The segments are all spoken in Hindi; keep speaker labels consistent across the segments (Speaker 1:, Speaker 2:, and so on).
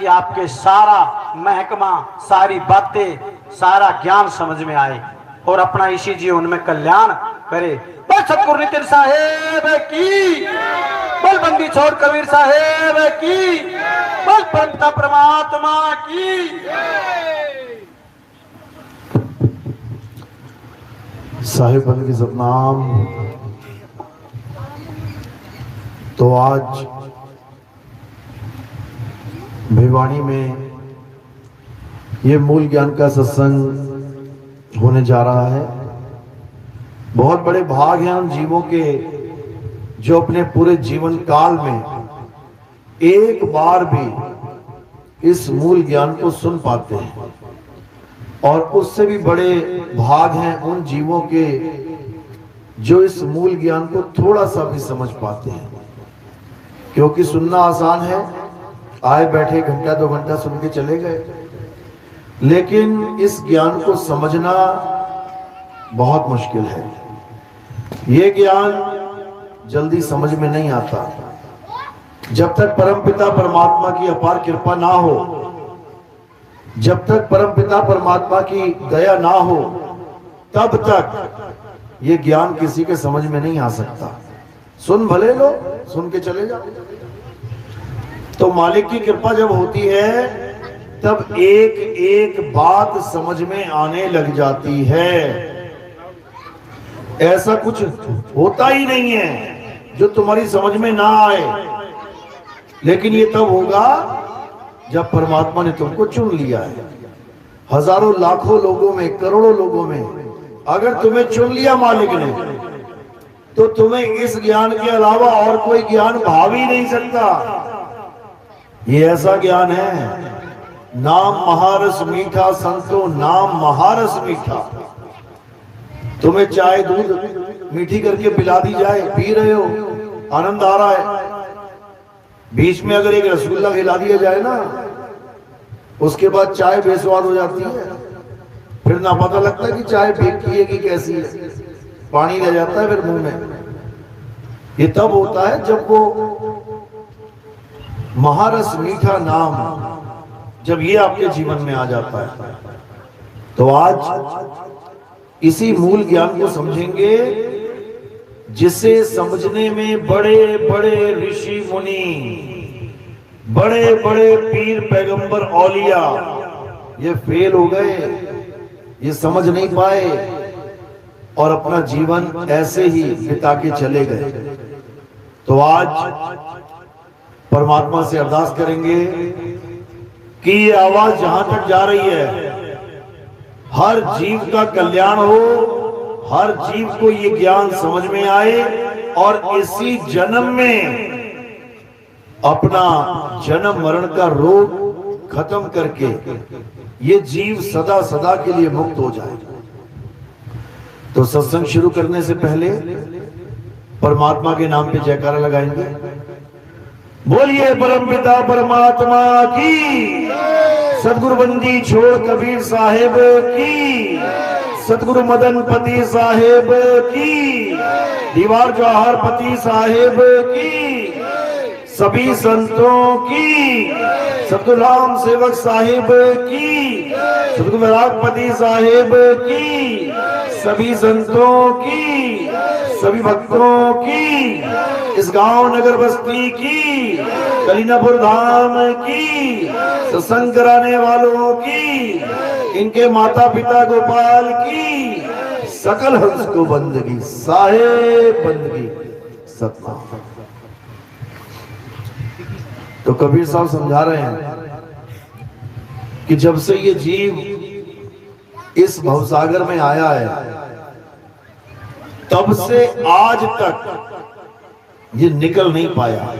Speaker 1: ताकि आपके सारा महकमा, सारी बातें, सारा ज्ञान समझ में आए और अपना इसी जीवन में कल्याण करे। बोल सतगुरु नितिन साहेब की, बोल बंदी छोड़ कबीर साहेब की, बोल परमपिता परमात्मा की।
Speaker 2: साहिब बंद की सतनाम। तो आज भिवानी में ये मूल ज्ञान का सत्संग होने जा रहा है। बहुत बड़े भाग हैं उन जीवों के जो अपने पूरे जीवन काल में एक बार भी इस मूल ज्ञान को सुन पाते हैं, और उससे भी बड़े भाग हैं उन जीवों के जो इस मूल ज्ञान को थोड़ा सा भी समझ पाते हैं। क्योंकि सुनना आसान है, आए बैठे घंटा 2 घंटा सुन के चले गए, लेकिन इस ज्ञान को समझना बहुत मुश्किल है। ये ज्ञान जल्दी समझ में नहीं आता। जब तक परमपिता परमात्मा की अपार कृपा ना हो, जब तक परमपिता परमात्मा की दया ना हो, तब तक ये ज्ञान किसी के समझ में नहीं आ सकता। सुन भले लो, सुन के चले जाओ। तो मालिक की कृपा जब होती है तब एक एक बात समझ में आने लग जाती है। ऐसा कुछ होता ही नहीं है जो तुम्हारी समझ में ना आए, लेकिन ये तब होगा जब परमात्मा ने तुमको चुन लिया है। हजारों लाखों लोगों में, करोड़ों लोगों में अगर तुम्हें चुन लिया मालिक ने, तो तुम्हें इस ज्ञान के अलावा और कोई ज्ञान भाव ही नहीं सकता। ये ऐसा ज्ञान है, नाम महारस मीठा संतो, नाम महारस मीठा। तुम्हें चाय दूध मीठी करके पिला दी जाए, पी रहे हो, आनंद आ रहा है। बीच में अगर एक रसगुल्ला खिला दिया जाए ना, उसके बाद चाय बेस्वाद हो जाती है, फिर ना पता लगता है कि चाय फेंकी है कि कैसी है, पानी रह जाता है फिर मुंह में। ये तब होता है जब वो महारस मीठा नाम, जब ये आपके जीवन में आ जाता है। तो आज इसी मूल ज्ञान को समझेंगे, जिसे समझने में बड़े बड़े ऋषि मुनि, बड़े बड़े पीर पैगंबर औलिया ये फेल हो गए, ये समझ नहीं पाए और अपना जीवन ऐसे ही बिता के चले गए। तो आज परमात्मा से अरदास करेंगे कि ये आवाज जहां तक जा रही है, हर जीव का कल्याण हो, हर जीव को ये ज्ञान समझ में आए और इसी जन्म में अपना जन्म मरण का रोग खत्म करके ये जीव सदा सदा के लिए मुक्त हो जाए। तो सत्संग शुरू करने से पहले परमात्मा के नाम पे जयकारा लगाएंगे। बोलिए परमपिता परमात्मा की, सतगुरु बंदी छोड़ कबीर साहेब की, सतगुरु मदन पति साहेब की, दीवार जवाहर पति साहेब की, सभी संतों की, सतगुरु राम सेवक साहेब की, सतगुरु विरागपति साहेब की, सभी संतों की, सभी भक्तों की, इस गांव नगर बस्ती की, कलीनापुर धाम की, सत्संग कराने वालों की, इनके माता पिता गोपाल की, सकल हंस को बंदगी, साहेब बंदगी सतनाम। तो कबीर साहब समझा रहे हैं कि जब से ये जीव इस भवसागर में आया है, तब से आज तक ये निकल नहीं पाया।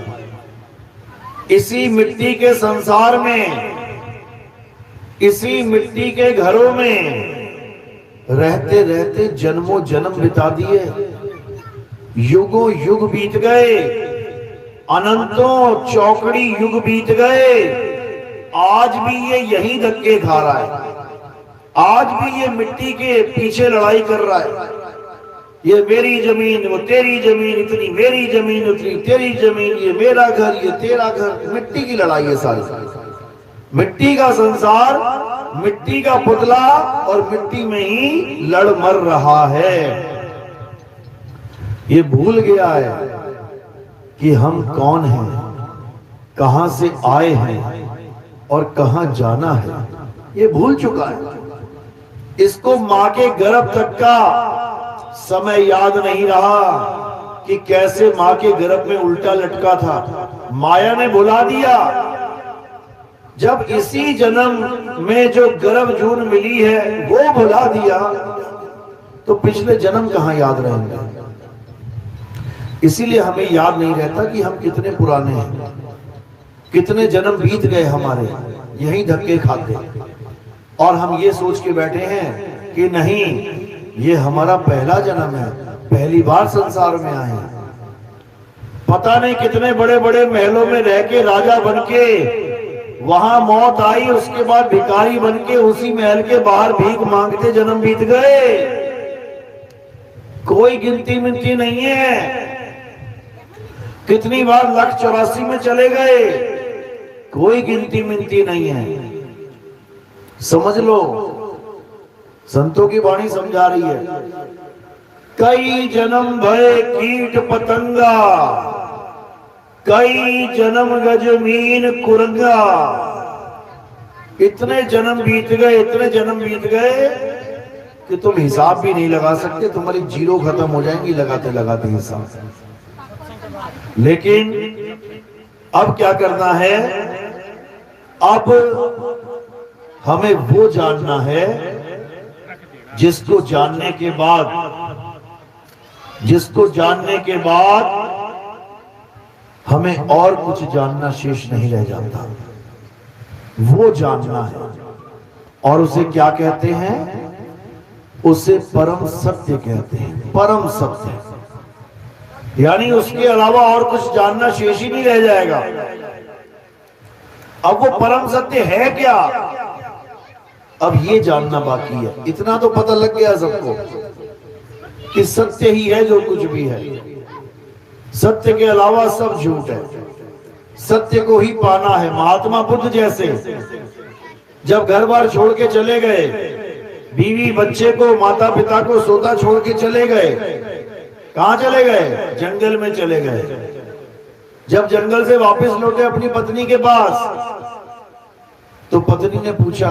Speaker 2: इसी मिट्टी के संसार में, इसी मिट्टी के घरों में रहते रहते जन्मों जन्म बिता दिए, युगों युग बीत गए, अनंतों चौकड़ी युग बीत गए। आज भी ये यही धक्के खा रहा है, आज भी ये मिट्टी के पीछे लड़ाई कर रहा है। ये मेरी जमीन, वो तेरी जमीन, इतनी मेरी जमीन, उतनी तेरी जमीन, ये मेरा घर, ये तेरा घर, मिट्टी की लड़ाई है सारी। मिट्टी का संसार, मिट्टी का पुतला और मिट्टी में ही लड़ मर रहा है। ये भूल गया है कि हम कौन हैं, कहां से आए हैं और कहां जाना है। ये भूल चुका है। इसको मां के गर्भ तक का समय याद नहीं रहा कि कैसे मां के गर्भ में उल्टा लटका था। माया ने भुला दिया। जब इसी जन्म में जो गर्भ जून मिली है वो भुला दिया तो पिछले जन्म कहां याद रहेंगे। इसीलिए हमें याद नहीं रहता कि हम कितने पुराने हैं, कितने जन्म बीत गए हमारे, यही धक्के खाते। और हम ये सोच के बैठे हैं कि नहीं, ये हमारा पहला जन्म है, पहली बार संसार में आए हैं। पता नहीं कितने बड़े बड़े महलों में रह के राजा बनके वहां मौत आई, उसके बाद भिखारी बनके उसी महल के बाहर भीख मांगते जन्म बीत गए। कोई गिनती मिनती नहीं है। कितनी बार 184 में चले गए, कोई गिनती मिनती नहीं है। समझ लो, संतों की वाणी समझा रही है। कई जन्म भय कीट पतंगा, कई जन्म गजमीन कुरंगा। इतने जन्म बीत गए, इतने जन्म बीत गए कि तुम हिसाब भी नहीं लगा सकते। तुम्हारी जीरो खत्म हो जाएंगी लगाते लगाते हिसाब। लेकिन अब क्या करना है? अब हमें वो जानना है जिसको जानने के बाद हमें और कुछ जानना शेष नहीं रह जाता। वो जानना है। और उसे क्या कहते हैं? उसे परम सत्य कहते हैं। परम सत्य यानी उसके अलावा और कुछ जानना शेष ही नहीं रह जाएगा। अब वो परम सत्य है क्या, अब ये जानना बाकी है। इतना तो पता लग गया सबको कि सत्य ही है जो कुछ भी है, सत्य के अलावा सब झूठ है। सत्य को ही पाना है। महात्मा बुद्ध जैसे जब घर बार छोड़ के चले गए, बीवी बच्चे को, माता पिता को सोता छोड़ के चले गए। कहां चले गए? जंगल में चले गए। जब जंगल से वापस लौटे अपनी पत्नी के पास, तो पत्नी ने पूछा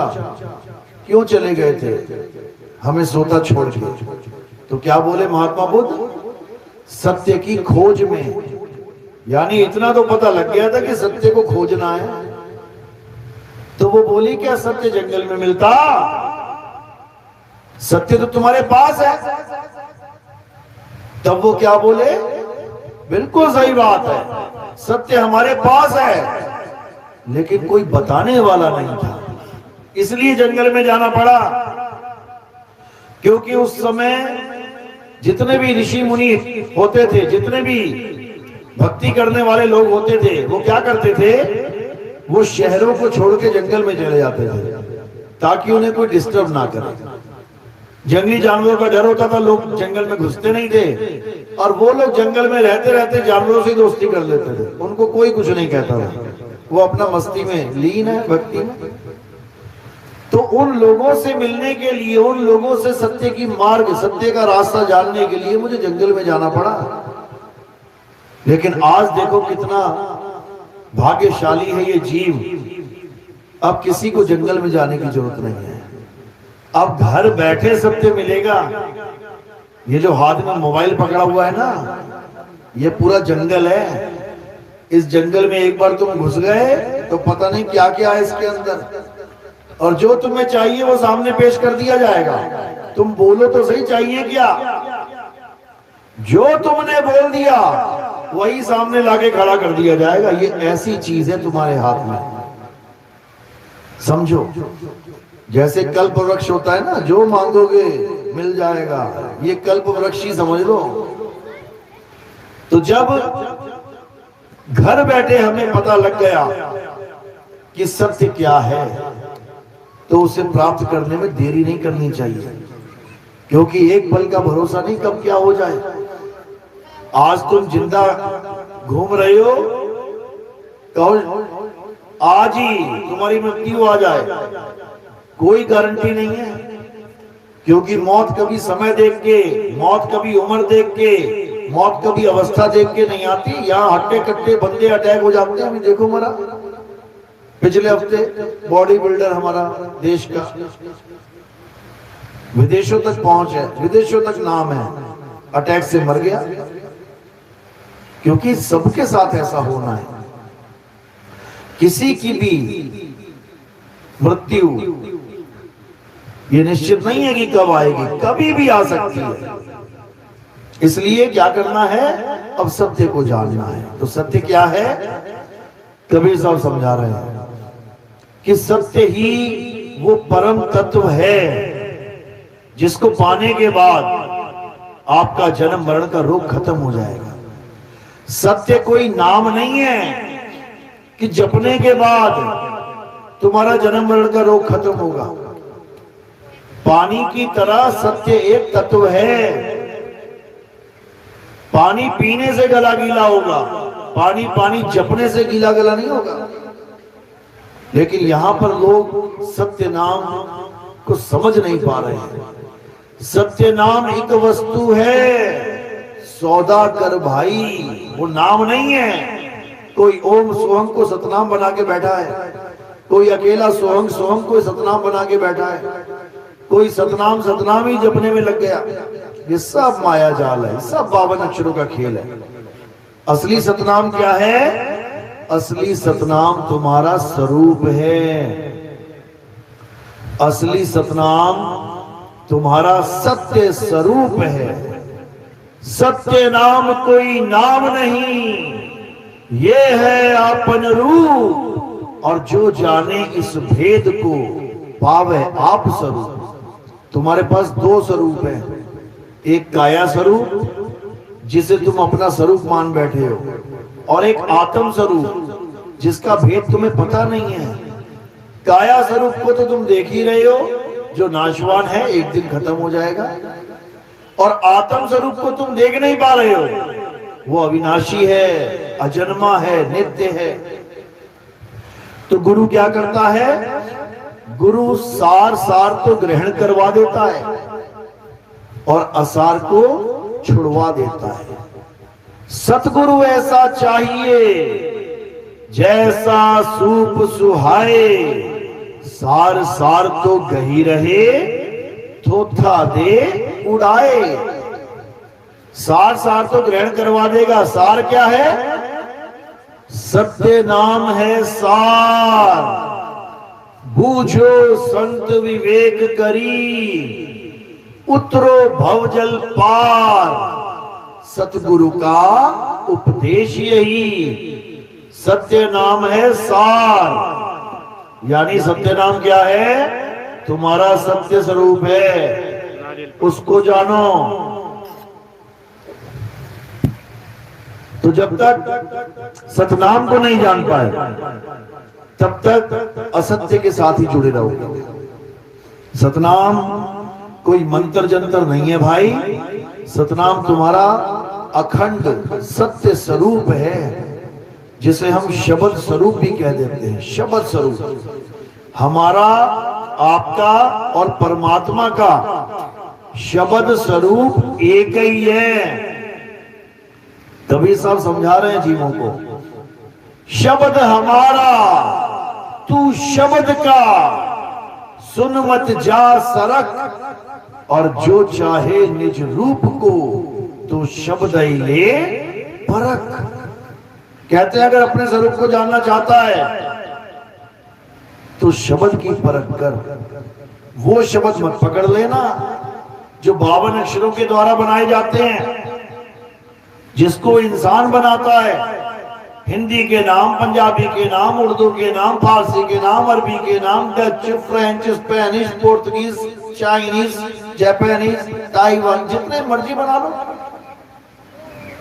Speaker 2: क्यों चले गए थे हमें सोता छोड़ के? तो क्या बोले महात्मा बुद्ध? सत्य की खोज में। यानी इतना तो पता लग गया था कि सत्य को खोजना है। तो वो बोली क्या सत्य जंगल में मिलता? सत्य तो तुम्हारे पास है। तब वो क्या बोले? बिल्कुल सही बात है, सत्य हमारे पास है, लेकिन कोई बताने वाला नहीं था, इसलिए जंगल में जाना पड़ा। क्योंकि उस समय जितने भी ऋषि मुनि होते थे, जितने भी भक्ति करने वाले लोग होते थे, वो क्या करते थे? वो शहरों को छोड़ के जंगल में चले जाते थे ताकि उन्हें कोई डिस्टर्ब ना करे। जंगली जानवरों का डर होता था, लोग जंगल में घुसते नहीं थे। और वो लोग जंगल में रहते रहते जानवरों से दोस्ती कर लेते थे, उनको कोई कुछ नहीं कहता था, वो अपना मस्ती में लीन है, भक्ति में। तो उन लोगों से मिलने के लिए, उन लोगों से सत्य की मार्ग, सत्य का रास्ता जानने के लिए मुझे जंगल में जाना पड़ा। लेकिन आज देखो कितना भाग्यशाली है ये जीव। अब किसी को जंगल में जाने की जरूरत नहीं है। अब घर बैठे सत्य मिलेगा। ये जो हाथ में मोबाइल पकड़ा हुआ है ना, ये पूरा जंगल है। इस जंगल में एक बार तुम घुस गए तो पता नहीं क्या क्या है इसके अंदर। और जो तुम्हें चाहिए वो सामने पेश कर दिया जाएगा। तुम बोलो तो सही, चाहिए क्या? जो तुमने बोल दिया वही सामने लाके खड़ा कर दिया जाएगा। ये ऐसी चीज है तुम्हारे हाथ में, समझो। जैसे कल्प वृक्ष होता है ना, जो मांगोगे मिल जाएगा, ये कल्प वृक्ष ही समझ लो। तो जब घर बैठे हमें पता लग गया कि सत्य क्या है, तो उसे प्राप्त करने में देरी नहीं करनी चाहिए। क्योंकि एक पल का भरोसा नहीं कब क्या हो जाए। आज तुम जिंदा घूम रहे हो, आज ही तुम्हारी मृत्यु आ जाए, कोई गारंटी नहीं है। क्योंकि मौत कभी समय देख के, मौत कभी उम्र देख के, मौत कभी अवस्था देख के नहीं आती। यहाँ हट्टे कट्टे बंदे अटैक हो जाते हैं। अभी देखो हमारा पिछले हफ्ते बॉडी बिल्डर हमारा देश का विदेशों तक पहुंच है, विदेशों तक नाम है, अटैक से मर गया। क्योंकि सबके साथ ऐसा होना है। किसी की भी मृत्यु ये निश्चित नहीं है कि कब आएगी, कभी भी आ सकती है। इसलिए क्या करना है, अब सत्य को जानना है। तो सत्य क्या है, कबीर साहब समझा रहे हैं कि सत्य ही वो परम तत्व है जिसको पाने के बाद आपका जन्म मरण का रोग खत्म हो जाएगा। सत्य कोई नाम नहीं है कि जपने के बाद तुम्हारा जन्म मरण का रोग खत्म होगा। पानी की तरह सत्य एक तत्व है। पानी पीने से गला गीला होगा, पानी पानी जपने से गीला गला नहीं होगा। लेकिन यहां पर लोग सत्य नाम को समझ नहीं पा रहे हैं। सत्य नाम एक वस्तु है, सौदा कर भाई, वो नाम नहीं है। कोई ओम सोहम को सतनाम बना के बैठा है, कोई अकेला सोहम सोहम को सतनाम बना के बैठा है, कोई सतनाम सतनाम ही जपने में लग गया। ये सब माया जाल है, सब 52 अक्षरों का खेल है। असली सतनाम क्या है, असली सतनाम तुम्हारा स्वरूप है। असली सतनाम तुम्हारा सत्य स्वरूप है। सत्य नाम कोई नाम नहीं, ये है आपन रूप। और जो जाने इस भेद को पावे आप स्वरूप। तुम्हारे पास 2 स्वरूप हैं, एक काया स्वरूप जिसे तुम अपना स्वरूप मान बैठे हो, और एक आत्म स्वरूप जिसका भेद तुम्हें पता नहीं है। काया स्वरूप को तो तुम देख ही रहे हो, जो नाशवान है, एक दिन खत्म हो जाएगा। और आत्म स्वरूप को तुम देख नहीं पा रहे हो, वो अविनाशी है, अजन्मा है, नित्य है। तो गुरु क्या करता है, गुरु सार सार तो ग्रहण करवा देता है और असार को छुड़वा देता है। सतगुरु ऐसा चाहिए जैसा सूप सुहाए, सार सार तो गही रहे, थोथा दे उड़ाए। सार सार तो ग्रहण करवा देगा। सार क्या है, सत्य नाम है सार। बूझो संत विवेक करी, उतरो भवजल पार। सतगुरु का उपदेश यही। सत्य नाम है सार, यानी सत्य नाम क्या है, तुम्हारा सत्य स्वरूप है, उसको जानो। तो जब तक सतनाम को नहीं जान पाए तब तक असत्य के साथ ही जुड़े रहोगे। सतनाम कोई मंत्र जंतर नहीं है भाई, सतनाम तुम्हारा अखंड सत्य स्वरूप है, जिसे हम शब्द स्वरूप भी कह देते हैं। शब्द स्वरूप हमारा, आपका और परमात्मा का शब्द स्वरूप एक ही है। कबीर साहब समझा रहे हैं जीवों को, शब्द हमारा तू शब्द का, सुन मत जा सरक। और जो चाहे निज रूप को, तो शब्द ही ले परख। कहते हैं अगर अपने स्वरूप को जानना चाहता है तो शब्द की परख कर। वो शब्द मत पकड़ लेना जो 52 अक्षरों के द्वारा बनाए जाते हैं, जिसको इंसान बनाता है। हिंदी के नाम, पंजाबी के नाम, उर्दू के नाम, फारसी के नाम, अरबी के नाम, Dutch, French, Spanish, Portuguese, Chinese, Japanese, Taiwan, जितने मर्जी बना लो,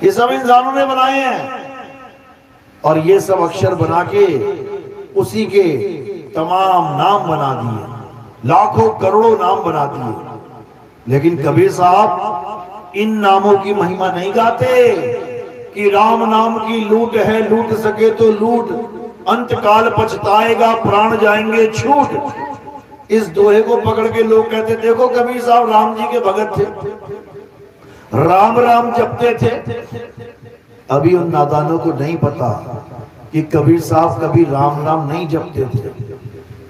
Speaker 2: ये सब इंसानों ने बनाए हैं। और ये सब अक्षर बना के उसी के तमाम नाम बना दिए, लाखों करोड़ों नाम बना दिए। लेकिन कबीर साहब इन नामों की महिमा नहीं गाते कि राम नाम की लूट है, लूट सके तो लूट, अंत काल पछताएगा प्राण जाएंगे छूट। इस दोहे को पकड़ के लोग कहते, देखो कबीर साहब राम जी के भगत थे, राम राम जपते थे। अभी उन नादानों को नहीं पता कि कबीर साहब कभी राम राम नहीं जपते थे।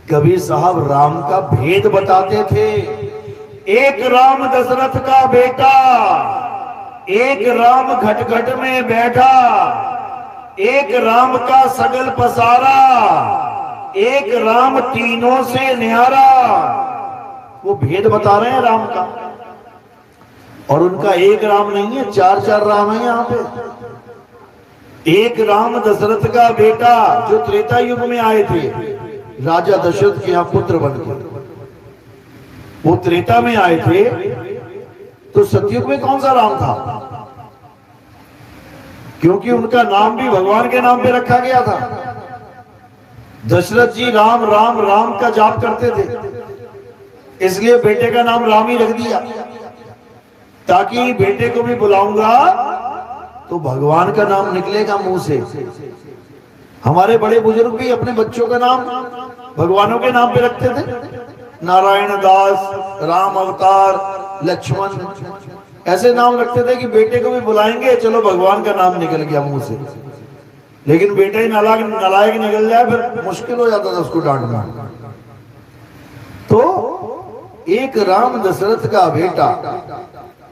Speaker 2: कबीर साहब राम का भेद बताते थे। एक राम दशरथ का बेटा, एक राम घट में बैठा, एक राम का सगल पसारा, एक राम तीनों से न्यारा। वो भेद बता रहे हैं राम का। और उनका एक राम नहीं है, चार चार राम है यहाँ पे। एक राम दशरथ का बेटा जो त्रेता युग में आए थे, राजा दशरथ के यहाँ पुत्र बनकर। वो त्रेता में आए थे, तो सतयुग में कौन सा राम था? क्योंकि उनका नाम भी भगवान के नाम पे रखा गया था। दशरथ जी राम राम राम का जाप करते थे, इसलिए बेटे का नाम राम ही रख दिया, ताकि बेटे को भी बुलाऊंगा तो भगवान का नाम निकलेगा मुंह से। हमारे बड़े बुजुर्ग भी अपने बच्चों का नाम भगवानों के नाम पे रखते थे। नारायण दास, राम अवतार, लक्ष्मण, ऐसे नाम रखते थे कि बेटे को भी बुलाएंगे, चलो भगवान का नाम निकल गया मुंह से। लेकिन बेटा ही नालायक निकल जाए, फिर मुश्किल हो जाता था उसको डांटना। तो एक राम दशरथ का बेटा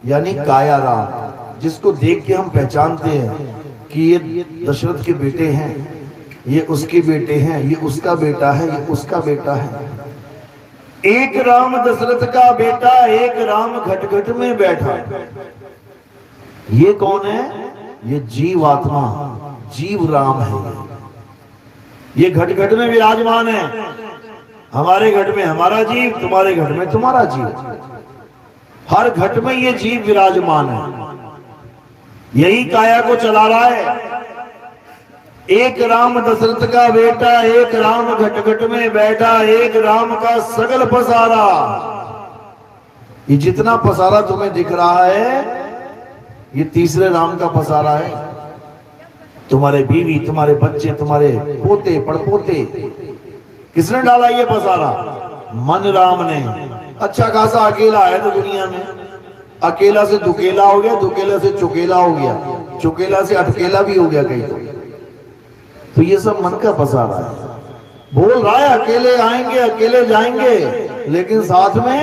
Speaker 2: यानी काया राम, जिसको देख के हम पहचानते हैं कि ये दशरथ के बेटे हैं, ये उसके बेटे हैं, ये उसका बेटा है, ये उसका बेटा है। एक राम दशरथ का बेटा, एक राम घट में बैठा। ये कौन है? ये जीवात्मा, जीव राम है। ये घट में विराजमान है। हमारे घट में हमारा जीव, तुम्हारे घट में तुम्हारा जीव। हर घट में ये जीव विराजमान है, यही काया को चला रहा है। एक राम दशरथ का बेटा, एक राम घट में बैठा, एक राम का सगल पसारा। ये जितना पसारा तुम्हें दिख रहा है, ये तीसरे राम का पसारा है। तुम्हारे बीवी, तुम्हारे बच्चे, तुम्हारे पोते पड़पोते, किसने डाला ये पसारा? मन राम ने। अच्छा खासा अकेला है तो दुनिया में, अकेला से दुकेला हो गया, दुकेला से चुकेला हो गया, चुकेला से अटकेला भी हो गया कहीं। तो ये सब मन का पसारा है। बोल रहा है अकेले आएंगे, अकेले जाएंगे, लेकिन साथ में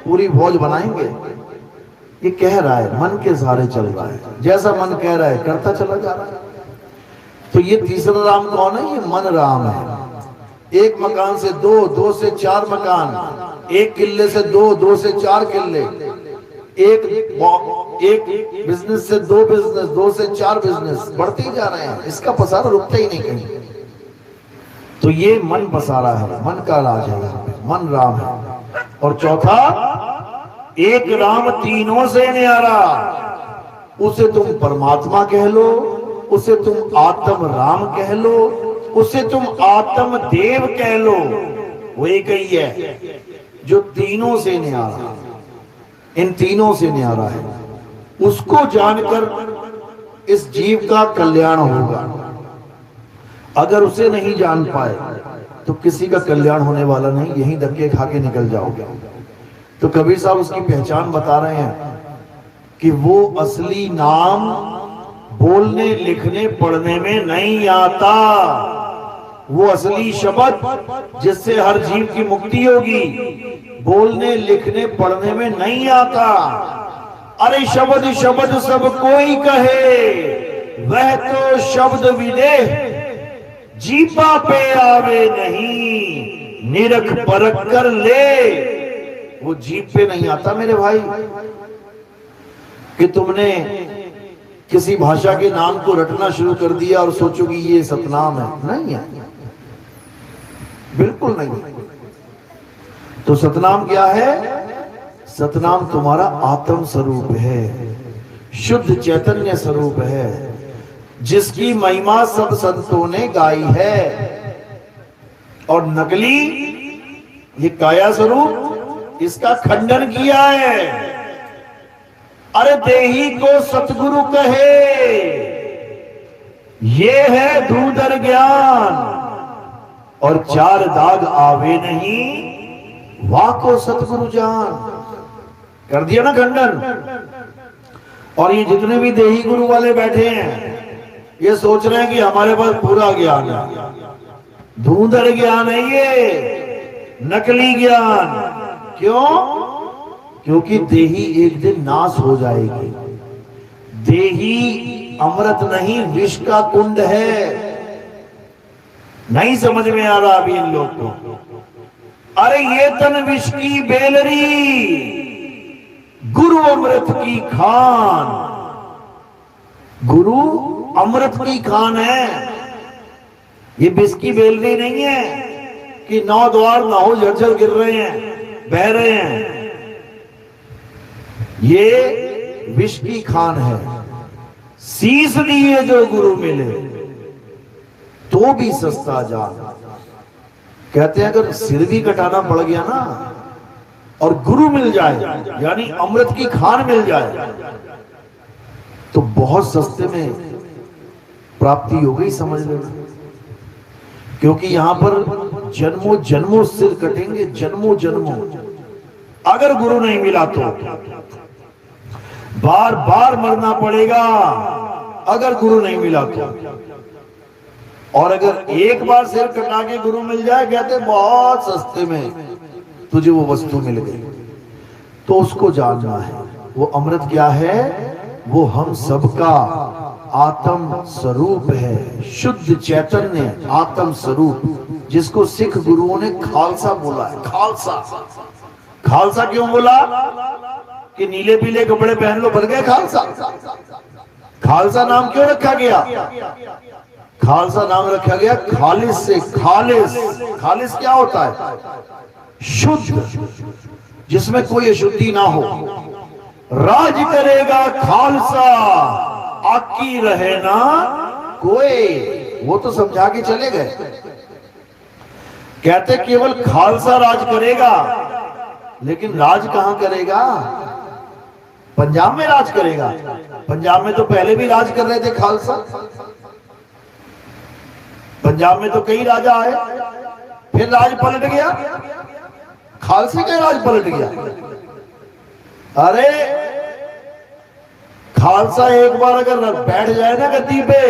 Speaker 2: पूरी फौज बनाएंगे। ये कह रहा है, मन के सहारे चल रहा है, जैसा मन कह रहा है करता चला जा रहा है। तो ये तीसरा राम कौन है? ये मन राम है। एक मकान से दो, दो से चार मकान, एक किले से दो, दो से चार किले, एक बिजनेस से दो बिजनेस, दो से चार बिजनेस, बढ़ते ही जा रहे हैं। इसका पसारा रुकता ही नहीं कहीं। तो ये मन पसारा है, मन का राज है, मन राम है। और चौथा, एक राम तीनों से न्यारा। उसे तुम परमात्मा कह लो, उसे तुम आत्म राम कह लो, उसे तुम आत्म देव कह लो, वो एक ही है जो तीनों से न्यारा, इन तीनों से न्यारा है। उसको जानकर इस जीव का कल्याण होगा। अगर उसे नहीं जान पाए तो किसी का कल्याण होने वाला नहीं, यहीं धक्के खा के निकल जाओगे। तो कबीर साहब उसकी पहचान बता रहे हैं कि वो असली नाम बोलने लिखने पढ़ने में नहीं आता। वो असली शब्द जिससे हर जीव की मुक्ति होगी, बोलने लिखने पढ़ने में नहीं आता। अरे शब्द शब्द सब कोई कहे, वह तो शब्द विदेह जीपा पे आवे नहीं, निरख परख कर ले। वो जीप पे नहीं आता मेरे भाई, कि तुमने किसी भाषा के नाम को रटना शुरू कर दिया और सोचो कि ये सतनाम है। नहीं है, बिल्कुल नहीं। तो सतनाम क्या है? सतनाम तुम्हारा आत्म स्वरूप है, शुद्ध चैतन्य स्वरूप है, जिसकी महिमा सब संतों ने गाई है। और नकली ये काया स्वरूप, इसका खंडन किया है। अरे देही को सतगुरु कहे, ये है धूधर ज्ञान। और चार दाग आवे नहीं, वाह को सतगुरु जान। कर दिया ना खंडन। और ये जितने भी देही गुरु वाले बैठे हैं, ये सोच रहे हैं कि हमारे पास पूरा ज्ञान है। धुंधर ज्ञान है ये, नकली ज्ञान। क्यों? क्योंकि देही एक दिन नाश हो जाएगी। देही अमृत नहीं, विष का कुंड है। नहीं समझ में आ रहा अभी इन लोग को। अरे ये तन विष की बेलरी, गुरु अमृत की खान। गुरु अमृत की खान है, ये विष की बेलरी नहीं है कि 9 द्वार नाव झरझर गिर रहे हैं, बह रहे हैं। ये विष की खान है। शीश दिए जो गुरु मिले तो भी सस्ता जान। कहते हैं अगर सिर भी कटाना पड़ गया ना और गुरु मिल जाए, यानी अमृत की खान मिल जाए, तो बहुत सस्ते में प्राप्ति हो गई, समझ लेना। क्योंकि यहां पर जन्मों जन्मों सिर कटेंगे, जन्मों जन्मों। अगर गुरु नहीं मिला तो बार बार मरना पड़ेगा, अगर गुरु नहीं मिला तो। और अगर एक बार सिर कटा के गुरु मिल जाए, कहते बहुत सस्ते में तुझे वो वस्तु मिल गई, तो उसको जानना है। वो अमृत क्या है? वो हम सबका आत्म स्वरूप है, शुद्ध चैतन्य आत्म स्वरूप, जिसको सिख गुरुओं ने खालसा बोला है। खालसा, खालसा क्यों बोला? कि नीले पीले कपड़े पहन लो बन गए खालसा। खालसा नाम क्यों रखा गया? खालसा नाम रखा गया खालिस से। खालिस, खालिस क्या होता है? शुद्ध, जिसमें कोई अशुद्धि ना हो। राज करेगा खालसा, आकी रहे ना कोई। वो तो समझा के चले गए। कहते केवल खालसा राज करेगा, लेकिन राज कहां करेगा? पंजाब में राज करेगा। पंजाब में तो पहले भी राज कर रहे थे खालसा। पंजाब में तो कई राजा आए, फिर राज पलट गया। खालसे का राज पलट गया। अरे खालसा एक बार अगर बैठ जाए ना गद्दी पे,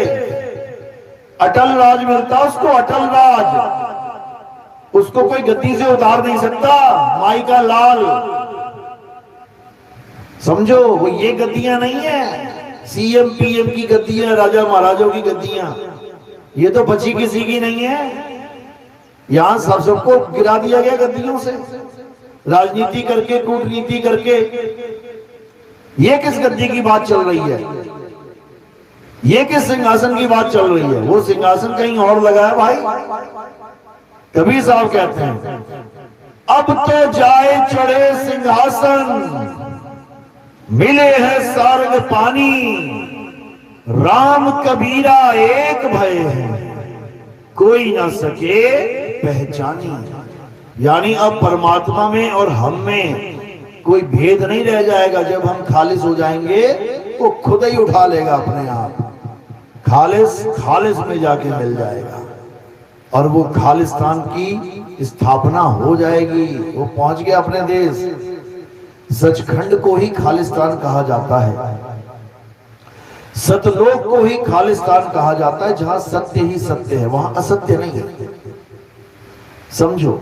Speaker 2: अटल राज मिलता उसको, अटल राज। उसको कोई गद्दी से उतार नहीं सकता। माई का लाल, समझो। वो ये गद्दियां नहीं है सीएम पीएम की गद्दियां, राजा महाराजों की गद्दियां। ये तो बची किसी की नहीं है। यहां सबको गिरा दिया गया गद्दियों से, राजनीति करके, कूटनीति करके। ये किस गद्दी की बात चल रही है? ये किस सिंहासन की बात चल रही है? वो सिंहासन कहीं और लगा है भाई। कबीर साहब कहते हैं, अब तो जाए चढ़े सिंहासन, मिले है सारंग पानी। राम कबीरा एक भय है, कोई ना सके पहचानी। यानी अब परमात्मा में और हम में कोई भेद नहीं रह जाएगा। जब हम खालिस हो जाएंगे, वो खुद ही उठा लेगा अपने आप। खालिस खालिस में जाके मिल जाएगा, और वो खालिस्तान की स्थापना हो जाएगी। वो पहुंच गया अपने देश। सचखंड को ही खालिस्तान कहा जाता है, सतलोक को ही खालिस्तान कहा जाता है। जहां सत्य ही सत्य है, वहां असत्य नहीं है, समझो।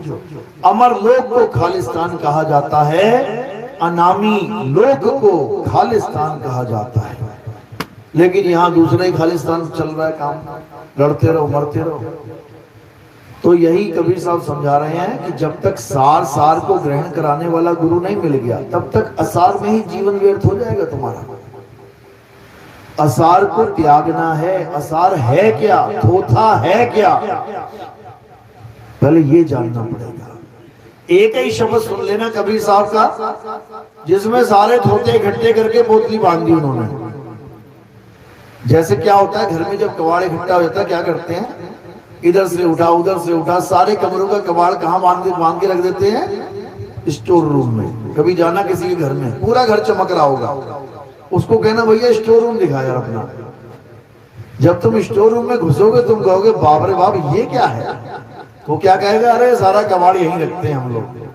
Speaker 2: अमर लोक को खालिस्तान कहा जाता है, अनामी लोक को खालिस्तान कहा जाता है। लेकिन यहां दूसरा ही खालिस्तान चल रहा है काम, लड़ते रहो मरते रहो। तो यही कबीर साहब समझा रहे हैं कि जब तक सार सार को ग्रहण कराने वाला गुरु नहीं मिल गया, तब तक असार में ही जीवन व्यर्थ हो जाएगा तुम्हारा। असार को त्यागना है। असार है क्या, थोथा है क्या, पहले ये जानना पड़ेगा। एक ही शब्द सुन लेना कबीर साहब का, जिसमें सारे थोते इकट्ठे करके बोतली बांध दी उन्होंने। जैसे क्या होता है घर में जब कबाड़ इकट्ठा हो जाता है, क्या करते हैं? इधर से उठा उधर से उठा, सारे कमरों का कबाड़ कहाँ बांध के रख देते हैं? स्टोर रूम में। कभी जाना किसी के घर में, पूरा घर चमक रहा होगा, उसको कहना भैया स्टोर रूम दिखा यार अपना। जब तुम स्टोर रूम में घुसोगे, तुम कहोगे बाप रे बाप ये क्या है? वो क्या कहेगा, अरे सारा कबाड़ यहीं रखते हैं हम लोग।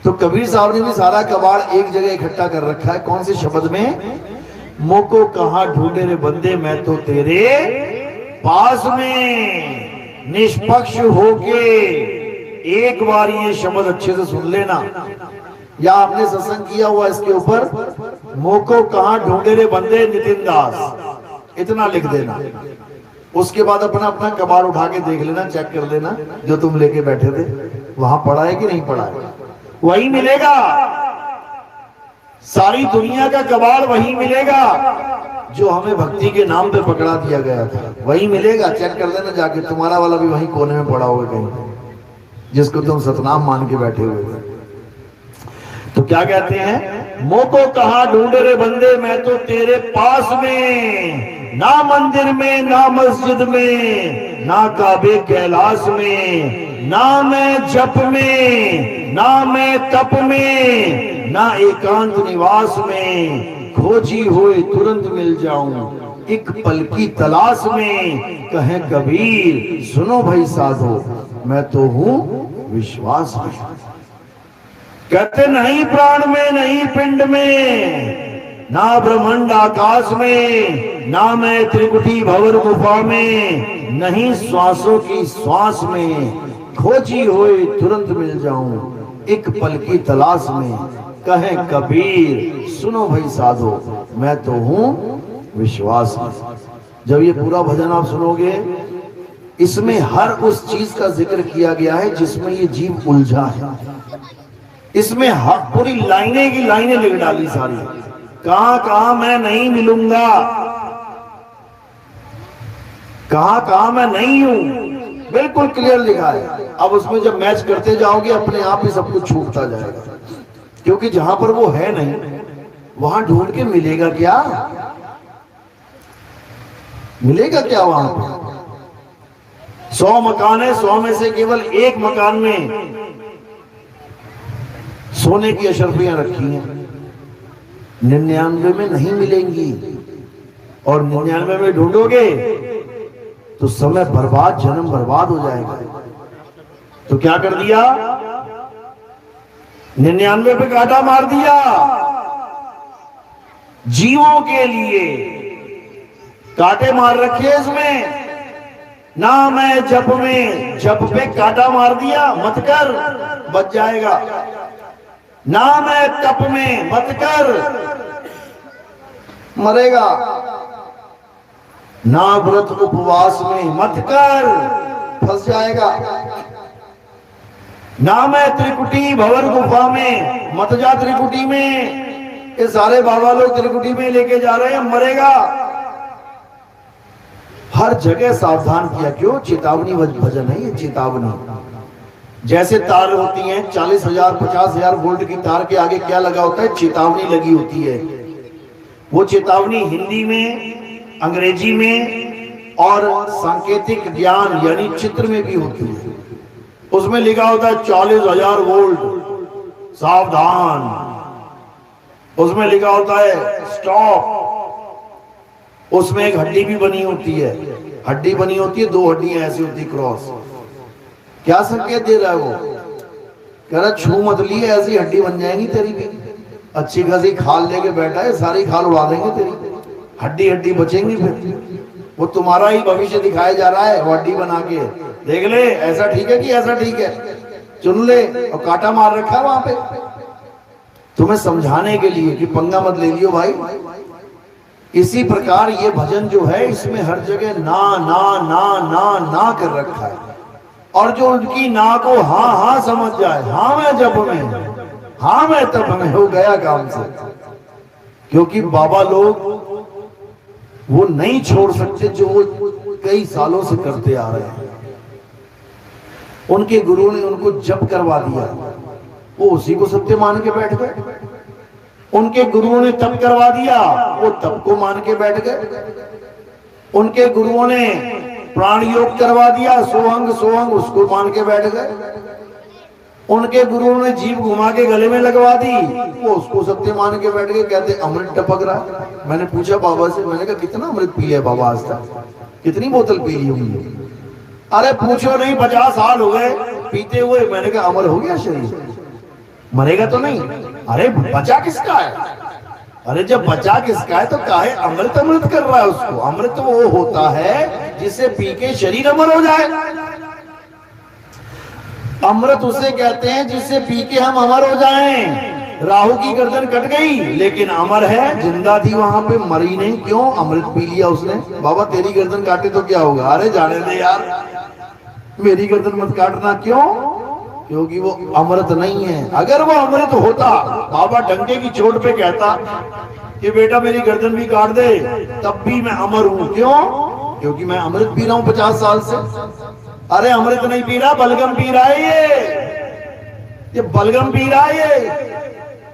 Speaker 2: तो कबीर साहब ने भी सारा कबाड़ एक जगह इकट्ठा कर रखा है। कौन से शब्द में? मोको कहां ढूंढे रे बंदे, मैं तो तेरे पास में। निष्पक्ष होके एक बार ये शब्द अच्छे से सुन लेना, या आपने सत्संग किया हुआ इसके ऊपर, मोको कहां ढूंढे रे बंदे नितिन दास, इतना लिख देना। उसके बाद अपना अपना कबाड़ उठा के देख लेना, चेक कर लेना जो तुम लेके बैठे थे वहां पड़ा है कि नहीं पड़ा है। वही मिलेगा, सारी दुनिया का कबाड़ वही मिलेगा जो हमें भक्ति के नाम पे पकड़ा दिया गया था, वही मिलेगा। चेक कर लेना जाके, तुम्हारा वाला भी वही कोने में पड़ा होगा कहीं, जिसको तुम सतनाम मान के बैठे हुए थे। तो क्या कहते हैं, मोको कहां ढूंढे रे बंदे, मैं तो तेरे पास में। ना मंदिर में, ना मस्जिद में, ना काबे कैलाश में, ना मैं जप में, ना मैं तप में, ना एकांत निवास में। खोजी हुए तुरंत मिल जाऊं, एक पल की तलाश में। कहे कबीर सुनो भाई साधो, मैं तो हूं विश्वास में। कहते नहीं प्राण में, नहीं पिंड में, ना ब्रह्मांड आकाश में, ना मैं त्रिकुटी भंवर गुफा में, नहीं श्वासों की श्वास में। खोजी हुए तुरंत मिल जाऊं, एक पल की तलाश में। कहे कबीर सुनो भाई साधो, मैं तो हूं विश्वास में। जब ये पूरा भजन आप सुनोगे, इसमें हर उस चीज का जिक्र किया गया है जिसमें ये जीव उलझा है। इसमें पूरी लाइनें की लाइनें लिख डाली सारी, कहां कहां मैं नहीं मिलूंगा, कहां कहां मैं नहीं हूं, बिल्कुल क्लियर लिखा है। अब उसमें जब मैच करते जाओगे अपने आप ही सब कुछ छूटता जाएगा, क्योंकि जहां पर वो है नहीं वहां ढूंढ के मिलेगा क्या? मिलेगा क्या वहां पर? 100 मकान है, 100 में से केवल एक मकान में सोने की अशर्फियां रखी हैं, 99 में नहीं मिलेंगी। और 99 में ढूंढोगे तो समय बर्बाद, जन्म बर्बाद हो जाएगा। तो क्या कर दिया, 99 पे कांटा मार दिया। जीवों के लिए कांटे मार रखे इसमें। ना मैं जप में, जप पे कांटा मार दिया, मत कर, बच जाएगा। ना मैं तप में, मत कर, मरेगा। ना व्रत उपवास में, मत कर, फंस जाएगा। ना मैं त्रिकुटी भंवर गुफा में, मत जा त्रिकुटी में। ये सारे बाबा लोग त्रिकुटी में लेके जा रहे हैं, मरेगा। हर जगह सावधान किया। क्यों? चेतावनी भजन है ये, चेतावनी। जैसे तार होती हैं 40,000 50,000 वोल्ट की तार के आगे क्या लगा होता है? चेतावनी लगी होती है। वो चेतावनी हिंदी में, अंग्रेजी में और सांकेतिक ज्ञान यानी चित्र में भी होती है। उसमें लिखा होता है 40,000 वोल्ट, सावधान। उसमें लिखा होता है स्टॉप। उसमें एक हड्डी भी बनी होती है, हड्डी बनी होती है, 2 हड्डियां ऐसी होती क्रॉस। क्या संकेत दे रहा है वो? कह रहा छू मत लिए, ऐसी हड्डी बन जाएंगी तेरी भी। अच्छी खासी खाल लेके बैठा है, सारी खाल उड़ा देंगे तेरी, हड्डी हड्डी बचेंगी। फिर वो तुम्हारा ही भविष्य दिखाया जा रहा है, वो हड्डी बना के देख ले, ऐसा ठीक है कि ऐसा ठीक है, चुन ले। और कांटा मार रखा है वहां पे तुम्हें समझाने के लिए कि पंगा मत ले लियो भाई। इसी प्रकार ये भजन जो है, इसमें हर जगह ना ना ना ना ना कर रखा है। और जो उनकी ना को हाँ हाँ समझ जाए, हाँ मैं जप में, हाँ मैं तप में, हो गया काम से। क्योंकि बाबा लोग वो नहीं छोड़ सकते जो वो कई सालों से करते आ रहे हैं। उनके गुरु ने उनको जप करवा दिया, वो उसी को सत्य मान के बैठ गए। उनके गुरुओं ने तप करवा दिया, वो तप को मान के बैठ गए। उनके गुरुओं ने प्राण योग करवा दिया, सोहंग सोहंग, उसको मान के बैठ गए। उनके गुरुओं ने जीभ घुमा के गले में लगवा दी, वो उसको सत्य मान के बैठ गए। कहते अमृत टपक रहा है। मैंने पूछा बाबा से, मैंने कहा कितना अमृत पी है बाबा आज तक, कितनी बोतल पी ली होंगी? अरे पूछो नहीं, 50 साल हो गए पीते हुए। मैंने कहा अमर हो गया शरीर, मरेगा तो नहीं? अरे बचा किसका है? अरे जब बचा किसका है तो काहे अमृत अमृत कर रहा है उसको? अमृत वो होता है जिसे पी के शरीर अमर हो जाए। अमृत उसे कहते हैं जिसे पी के हम अमर हो जाएं। राहु की गर्दन कट गई लेकिन अमर है, जिंदा थी वहां पे, मरी नहीं। क्यों? अमृत पी लिया उसने। बाबा तेरी गर्दन काटे तो क्या होगा? अरे जाने दे यार, मेरी गर्दन मत काटना। क्यों? क्योंकि वो अमृत नहीं है। अगर वो अमृत होता, बाबा डंके की चोट पे कहता कि बेटा मेरी गर्दन भी काट दे, तब भी मैं अमर हूं। क्यों? क्योंकि मैं अमृत पी रहा हूं 50 साल से। अरे अमृत नहीं पी रहा, बलगम पी रहा है ये बलगम पी रहा है ये।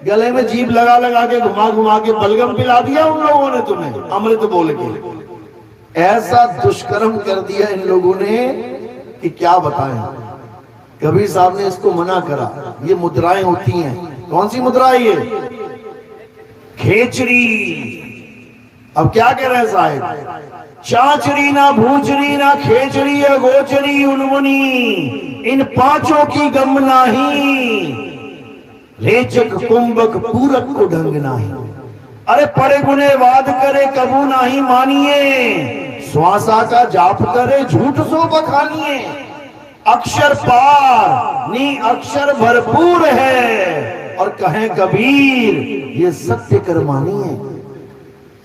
Speaker 2: गले में जीभ लगा लगा के घुमा घुमा के बलगम पिला दिया उन लोगों ने तुम्हें, अमृत बोल के। ऐसा दुष्कर्म कर दिया इन लोगों ने कि क्या बताएं। कबीर साहब ने इसको मना करा। ये मुद्राएं होती हैं। कौन सी मुद्राएं? ये खेचरी। अब क्या कह रहे हैं साहब? चाचरी ना भूचरी ना खेचरी या गोचरी उन्मुनी, इन पांचों की गम नाही, रेचक कुंभक पूरक को ढंग नाही। अरे पड़े गुने वाद करे कबू नाही मानिए, श्वासा का जाप करे झूठ सो बखानिए। अक्षर पार नी अक्षर भरपूर है, और कहें कबीर ये सत्य कर्मानी है।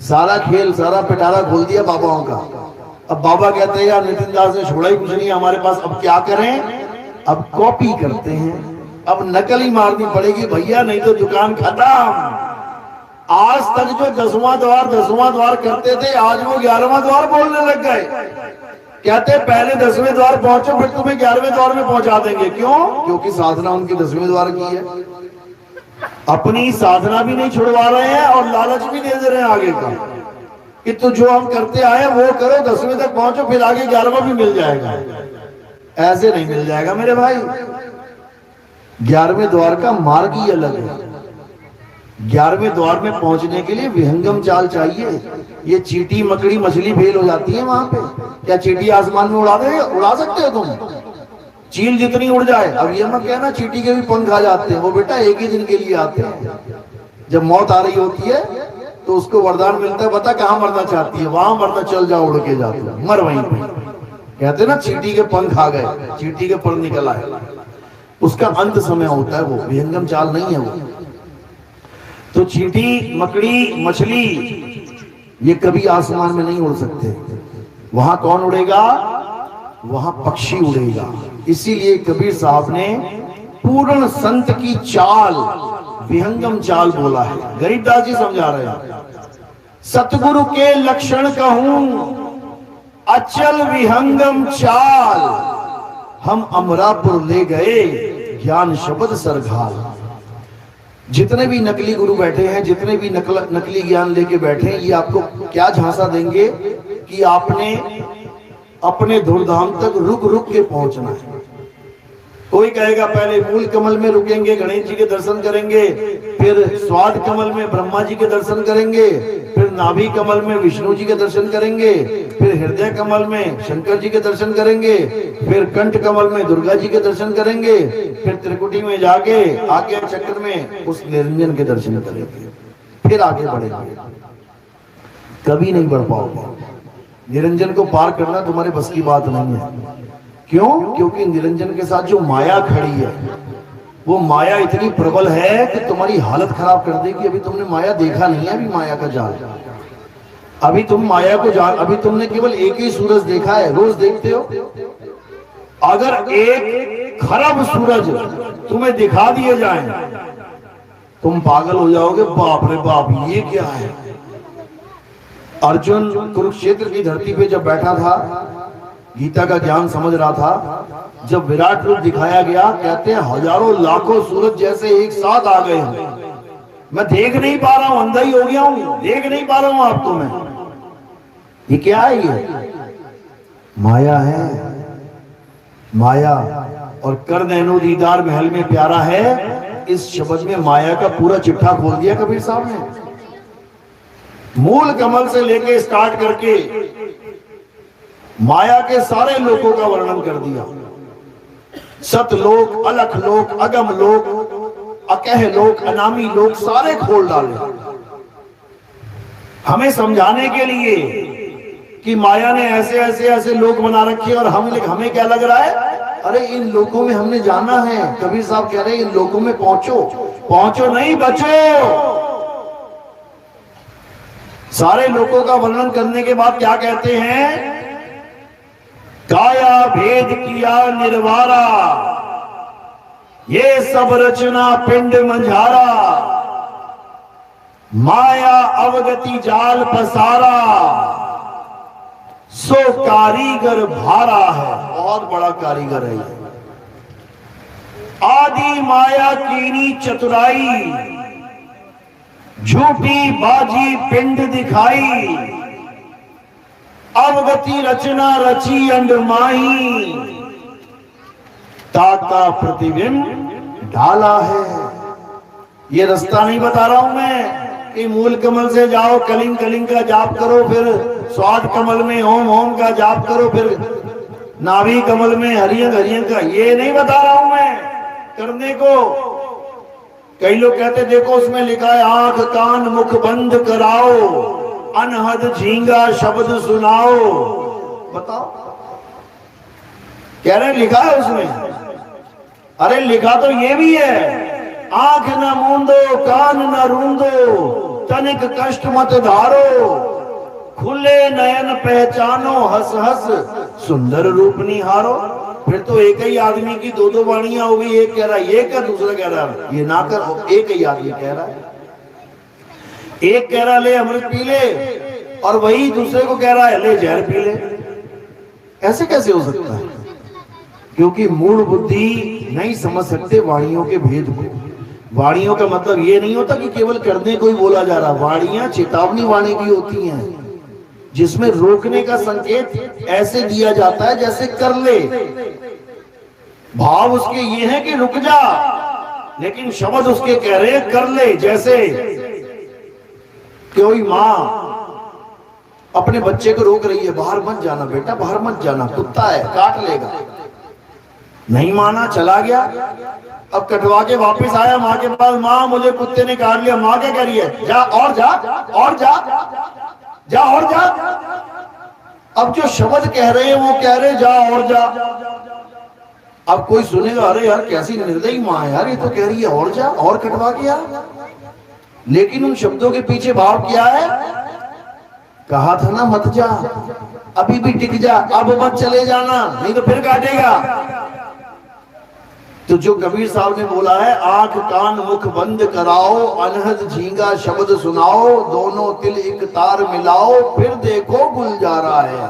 Speaker 2: सारा खेल, सारा पिटारा खोल दिया बाबाओं का। अब बाबा कहते हैं यार नितिन दास ने छोड़ा ही कुछ नहीं हमारे पास, अब क्या करें? अब कॉपी करते हैं, अब नकल ही मारनी पड़ेगी भैया, नहीं तो दुकान खत्म। आज तक जो 10वां द्वार करते थे, आज वो 11वां द्वार बोलने लग गए। कहते पहले 10वें द्वार पहुंचो, फिर तुम्हें 11वें द्वार में पहुंचा देंगे। क्यों? क्योंकि साधना उनकी 10वें द्वार की है। अपनी साधना भी नहीं छुड़वा रहे हैं और लालच भी दे दे रहे हैं आगे का कि तो जो हम करते आए वो करो, 10वें तक पहुंचो, फिर आगे 11वां भी मिल जाएगा। ऐसे नहीं मिल जाएगा मेरे भाई। 11वें द्वार का मार्ग ही अलग है। 11वें द्वार में पहुंचने के लिए विहंगम चाल चाहिए। ये चींटी मकड़ी मछली फेल हो जाती है वहां पे। क्या चींटी आसमान में उड़ा सकते हो तुम? चील जितनी उड़ जाए। अब ये मत कहना चींटी के भी पंख आ जाते हैं, वो बेटा एक ही दिन के लिए आते हैं। जब मौत आ रही होती है तो उसको वरदान मिलता है, बता कहां मरना चाहती है? वहां मरना, चल जाओ, उड़ के जाते हो, मर वहीं पे। कहते ना चींटी के पंख आ गए, चींटी के पर निकल आए। उसका अंत समय होता है, वो विहंगम चाल नहीं है वो। तो चींटी मकड़ी मछली ये कभी आसमान में नहीं उड़ सकते। वहां कौन उड़ेगा? वहां पक्षी उड़ेगा। इसीलिए कबीर साहब ने पूर्ण संत की चाल विहंगम चाल बोला है। गरीबदास जी समझा रहे हैं, सतगुरु के लक्षण कहूं अचल विहंगम चाल, हम अमरापुर ले गए ज्ञान शब्द सरघाल। जितने भी नकली गुरु बैठे हैं, जितने भी नकली ज्ञान लेके बैठे हैं, ये आपको क्या झांसा देंगे कि आपने अपने धूमधाम तक रुक रुक के पहुंचना है। कोई कहेगा पहले मूल कमल में रुकेंगे, गणेश जी के दर्शन करेंगे, फिर स्वाद कमल में ब्रह्मा जी के दर्शन करेंगे, फिर नाभि कमल में विष्णु जी के दर्शन करेंगे, फिर हृदय कमल में शंकर जी के दर्शन करेंगे, फिर कंठ कमल में दुर्गा जी के दर्शन करेंगे, फिर त्रिकुटी में जाके आगे चक्र में उस निरंजन के दर्शन करेंगे, फिर आगे बढ़ेंगे। कभी नहीं बढ़ पाओगे। निरंजन को पार करना तुम्हारे बस की बात नहीं है। क्यों? क्योंकि निरंजन के साथ जो माया खड़ी है, वो माया इतनी प्रबल है कि तुम्हारी हालत खराब कर देगी। अभी तुमने माया देखा नहीं है, अभी माया का जाल। अभी तुम माया को जान, अभी तुमने केवल एक ही सूरज देखा है, रोज देखते हो। अगर एक खरब सूरज तुम्हें दिखा दिए जाए, तुम पागल हो जाओगे। बाप रे बाप, ये क्या है? अर्जुन कुरुक्षेत्र की धरती पे जब बैठा था, गीता का ज्ञान समझ रहा था, जब विराट रूप दिखाया गया, कहते हैं हजारों लाखों सूरज जैसे एक साथ आ गए हैं। मैं देख नहीं पा रहा हूं, अंधा ही हो गया हूं, देख नहीं पा रहा हूं आपको मैं। ये क्या है? ये माया है, माया। और कर नैनो दीदार महल में प्यारा है, इस शब्द में माया का पूरा चिट्ठा खोल दिया कबीर साहब ने। मूल कमल से लेके स्टार्ट करके माया के सारे लोकों का वर्णन कर दिया। सतलोक, अलख लोक, अगम लोक, अकह लोक, अनामी लोक सारे खोल डाले हमें समझाने के लिए कि माया ने ऐसे ऐसे ऐसे लोक बना रखे और हमें क्या लग रहा है, अरे इन लोकों में हमने जाना है। कबीर साहब कह रहे हैं इन लोकों में पहुंचो, पहुंचो नहीं बचो। सारे लोकों का वर्णन करने के बाद क्या कहते हैं, काया भेद किया निर्वारा, ये सब रचना पिंड मंझारा, माया अवगति जाल पसारा, सो कारीगर भारा है। बहुत बड़ा कारीगर है ये। आदि माया कीनी चतुराई, झूठी बाजी पिंड दिखाई, अवगति रचना रची अंडमाही, ताका प्रतिबिंब ढाला है। ये रास्ता नहीं बता रहा हूं मैं कि मूल कमल से जाओ, कलिंग कलिंग का जाप करो, फिर स्वाद कमल में ओम ओम का जाप करो, फिर नाभि कमल में हरियंग हरियंग का, ये नहीं बता रहा हूं मैं करने को। कई लोग कहते देखो उसमें लिखा है आंख कान मुख बंद कराओ, अनहद झींगा शब्द सुनाओ। बताओ, कह रहे लिखा है उसमें। अरे लिखा तो ये भी है, आंख न मूंदो कान न रूंदो, तनिक कष्ट मत धारो, खुले नयन पहचानो, हंस हंस सुंदर रूप निहारो। फिर तो एक ही आदमी की दो दो वाणियां हो गई, एक कह रहा है ये कर, दूसरा कह रहा है ये ना कर। एक ही आदमी कह रहा है, एक कह रहा ले अमृत पी ले, और वही दूसरे को कह रहा है ले जहर पी ले। ऐसे कैसे हो सकता है? क्योंकि मूल बुद्धि नहीं समझ सकते वाणियों के भेद को। वाणियों का मतलब ये नहीं होता कि केवल करने को ही बोला जा रहा। वाणियां चेतावनी वाणी की होती हैं, जिसमें रोकने का संकेत ऐसे दिया जाता है जैसे कर ले। भाव उसके ये है कि रुक जा, लेकिन शब्द उसके कह रहे हैं कर ले। जैसे कोई माँ अपने बच्चे को रोक रही है, बाहर मत जाना बेटा, बाहर मत जाना, कुत्ता है काट लेगा। नहीं माना, चला गया। अब कटवा के वापस आया माँ के पास, माँ मुझे कुत्ते ने काट लिया। माँ क्या कह रही है, जा और जा और जा, जा और जा। अब जो शब्द कह रहे हैं वो कह रहे जा और जा। अब कोई सुनेगा अरे यार कैसी निर्दयी माँ है यार, ये तो कह रही है और जा और कटवा के आ। लेकिन उन शब्दों के पीछे भाव क्या है? कहा था ना मत जा, अभी भी टिक जा, अब मत चले जाना, नहीं तो फिर काटेगा। तो जो कबीर साहब ने बोला है आंख कान मुख बंद कराओ, अनहद झींगा शब्द सुनाओ, दोनों तिल एक तार मिलाओ, फिर देखो गुलजारा है।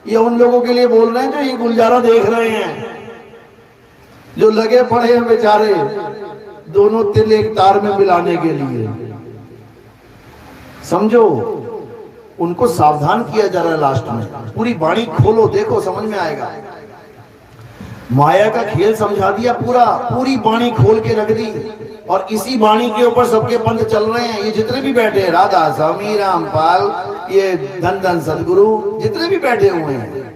Speaker 2: ये उन लोगों के लिए बोल रहे हैं जो ये गुलजारा देख रहे हैं, जो लगे पड़े हैं बेचारे दोनों तिल एक तार में मिलाने के लिए। समझो, उनको सावधान किया जा रहा है। लास्ट में पूरी वाणी खोलो, देखो समझ में आएगा। माया का खेल समझा दिया पूरा, पूरी वाणी खोल के रख दी, और इसी वाणी के ऊपर सबके पंथ चल रहे हैं। ये जितने भी बैठे हैं, राधा स्वामी, रामपाल, ये धन धन सदगुरु, जितने भी बैठे हुए हैं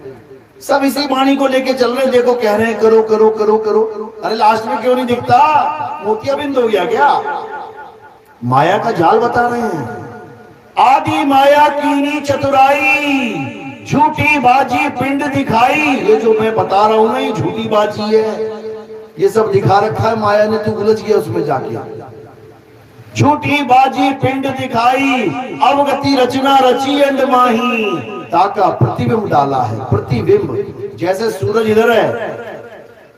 Speaker 2: सब इसी वाणी को लेके चल रहे हैं। देखो कह रहे हैं करो करो करो करो। अरे लास्ट में क्यों नहीं दिखता? मोतियाबिंद हो गया क्या? माया का जाल बता रहे हैं। आदि माया कीनी चतुराई, झूठी बाजी पिंड दिखाई। ये जो मैं बता रहा हूं ना, ये झूठी बाजी है, ये सब दिखा रखा है माया ने, तू उलझ गया उसमें जाके। झूठी बाजी पिंड दिखाई, अवगति रचना रची अंडमाही, ताका प्रतिबिंब डाला है। प्रतिबिंब जैसे सूरज इधर है,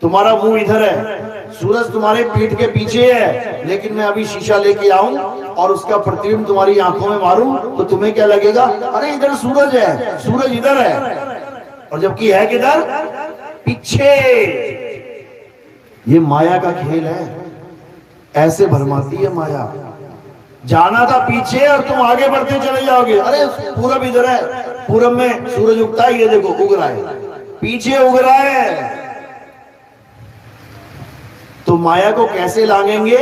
Speaker 2: तुम्हारा मुंह इधर है, सूरज तुम्हारे पीठ के पीछे है, लेकिन मैं अभी शीशा लेके आऊं और उसका प्रतिबिंब तुम्हारी आंखों में मारूं तो तुम्हें क्या लगेगा? अरे इधर सूरज है, सूरज इधर है, और जबकि है किधर? पीछे। ये माया का खेल है, ऐसे भरमाती है माया। जाना था पीछे और तुम आगे बढ़ते चले जाओगे। अरे पूरब इधर है, पूरब में सूरज उगता है, ये देखो उग रहा है, पीछे उग रहा है। तो माया को कैसे लांघेंगे?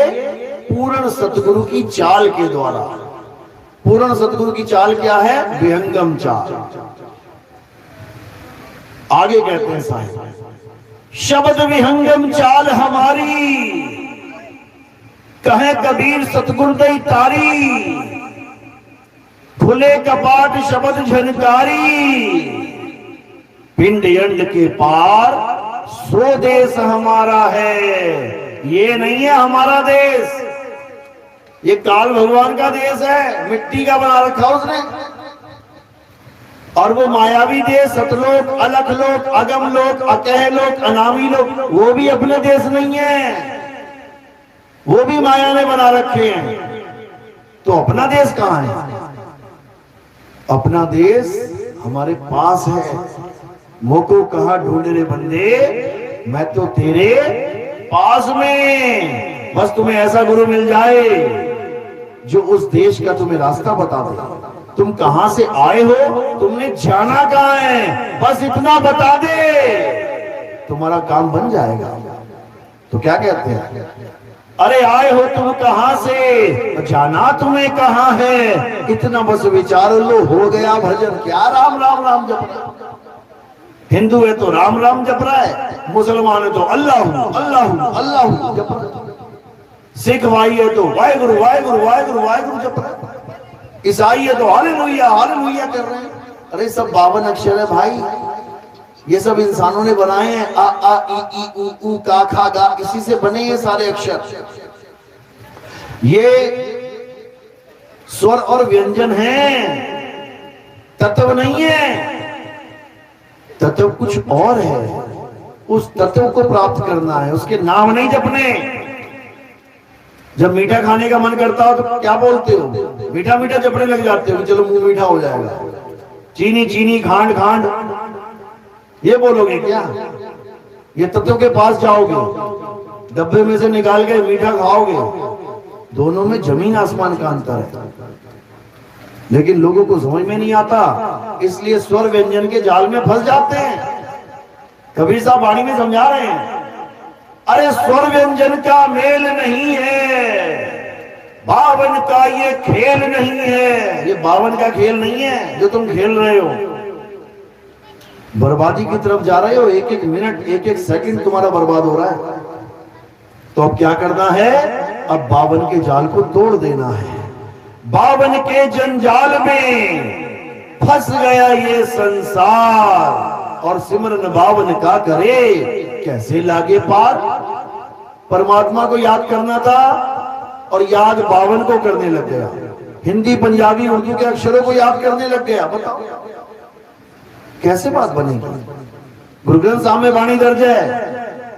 Speaker 2: पूर्ण सतगुरु की चाल के द्वारा। पूर्ण सतगुरु की चाल क्या है? विहंगम चाल। आगे कहते हैं साहिब, शब्द विहंगम चाल हमारी, कहे कबीर सतगुर दई तारी, खुले कपाट शब्द झनकारी, पिंड अंड के पार सो देश हमारा है। ये नहीं है हमारा देश, ये काल भगवान का देश है, मिट्टी का बना रखा उसने। और वो मायावी देश सतलोक, अलखलोक, अगमलोक, अकहलोक, अनामी लोक, वो भी अपने देश नहीं है, वो भी माया ने बना रखे हैं। तो अपना देश कहां है? अपना देश हमारे पास है। मोको कहा ढूंढ रे बंदे, मैं तो तेरे पास में। बस तुम्हें ऐसा गुरु मिल जाए जो उस देश का तुम्हें रास्ता बता दे। तुम कहां से आए हो, तुमने जाना कहां है, बस इतना बता दे, तुम्हारा काम बन जाएगा। तो क्या कहते हैं, अरे आए हो तुम कहां से, जाना तुम्हें कहां है, इतना बस विचार लो, हो गया भजन। क्या राम राम राम जप रहा है? हिंदू है तो राम राम जप रहा है, मुसलमान है तो अल्लाह अल्लाह अल्लाह जप रहा है, सिख भाई है तो वाहेगुरु वाहेगुरु वाहेगुरु वाहेगुरु जप रहा है, ईसाई है तो हालेलुया हालेलुया कर रहे हैं। अरे सब 52 अक्षर है भाई, ये सब इंसानों ने बनाए हैं। आ आ ई ऊ ऊ का खा गा, इसी से बने ये सारे अक्षर। ये स्वर और व्यंजन हैं, तत्व नहीं है। तत्व कुछ और है, उस तत्व को प्राप्त करना है, उसके नाम नहीं जपने। जब मीठा खाने का मन करता हो तो क्या बोलते हो, मीठा मीठा जपने लग जाते हो कि चलो मुंह मीठा हो जाएगा। चीनी चीनी खांड खांड ये बोलोगे क्या? ये तत्व के पास जाओगे, डब्बे में से निकाल के मीठा खाओगे, दोनों में जमीन आसमान का अंतर है। लेकिन लोगों को समझ में नहीं आता, इसलिए स्वर व्यंजन के जाल में फंस जाते हैं। कबीर साहब वाणी में समझा रहे हैं, अरे स्वर व्यंजन का मेल नहीं है, बावन का ये खेल नहीं है। ये बावन का खेल नहीं है जो तुम खेल रहे हो, बर्बादी की तरफ जा रहे हो। एक एक मिनट एक एक सेकंड तुम्हारा बर्बाद हो रहा है। तो अब क्या करना है, अब बावन के जाल को तोड़ देना है। बावन के जंजाल में फंस गया ये संसार, और सिमरन बावन का करे कैसे लागे पार। परमात्मा को याद करना था और याद बावन को करने लग गया, हिंदी पंजाबी उर्दू के अक्षरों को याद करने लग गया। बताओ कैसे बात बनेगी? गुरु ग्रंथ साहब में वाणी दर्ज है,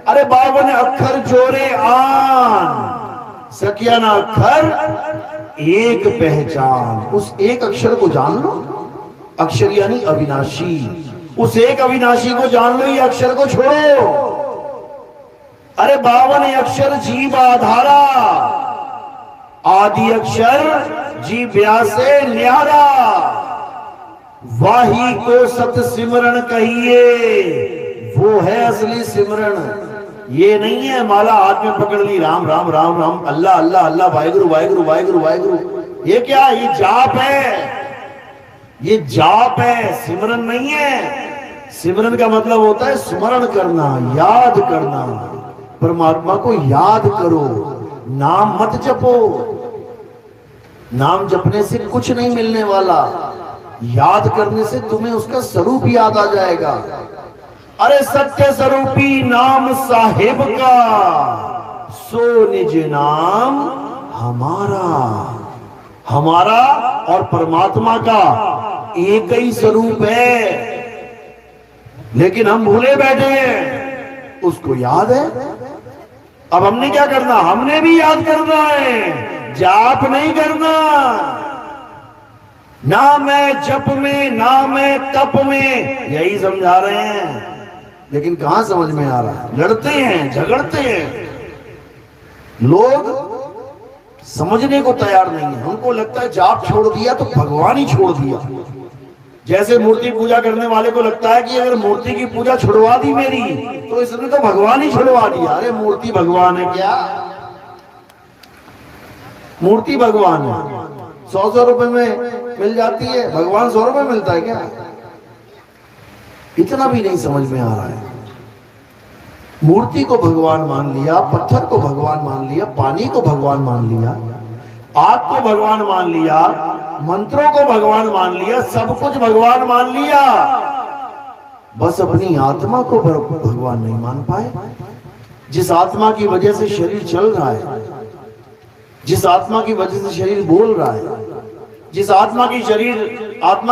Speaker 2: अरे 52 अक्षर जोरे आन, सकिया ना अक्षर एक पहचान। उस एक अक्षर को जान लो, अक्षर यानी अविनाशी, उस एक अविनाशी को जान लो, ये अक्षर को छोड़ो। अरे 52 अक्षर जीव आधारा, आदि अक्षर जीव व्यासे न्यारा, वाही को सत सिमरन कहिए, वो है असली सिमरन। ये नहीं है माला हाथ में पकड़ ली, राम राम राम राम, अल्लाह अल्लाह अल्लाह, वाहिगुरु वाहिगुरु वाहिगुरु वाहिगुरु। ये क्या, ये जाप है, ये जाप है, सिमरन नहीं है। सिमरन का मतलब होता है स्मरण करना, याद करना। परमात्मा को याद करो, नाम मत जपो। नाम जपने से कुछ नहीं मिलने वाला, याद करने से तुम्हें उसका स्वरूप याद आ जाएगा। अरे सत्य स्वरूपी नाम साहिब का, सो निज नाम हमारा। हमारा और परमात्मा का एक ही स्वरूप है, लेकिन हम भूले बैठे हैं। उसको याद है। अब हमने क्या करना, हमने भी याद करना है, जाप नहीं करना। ना मैं जप में, ना मैं तप में, यही समझा रहे हैं, लेकिन कहां समझ में आ रहा है। लड़ते हैं, झगड़ते हैं, लोग समझने को तैयार नहीं है। उनको लगता है जाप छोड़ दिया तो भगवान ही छोड़ दिया। जैसे मूर्ति पूजा करने वाले को लगता है कि अगर मूर्ति की पूजा छुड़वा दी मेरी तो इसने तो भगवान ही छुड़वा दिया। अरे मूर्ति भगवान है क्या? मूर्ति भगवान है, 100 रुपए में मिल जाती है, भगवान 100 रुपए मिलता है क्या? इतना भी नहीं समझ में आ रहा है। मूर्ति को भगवान मान लिया, पत्थर को भगवान मान लिया, पानी को भगवान मान लिया, आग को भगवान मान लिया, मंत्रों को भगवान मान लिया, सब कुछ भगवान मान लिया, बस अपनी आत्मा को भगवान नहीं मान पाए। जिस आत्मा की वजह से शरीर चल रहा है, जिस आत्मा की वजह से शरीर बोल रहा है, जिस आत्मा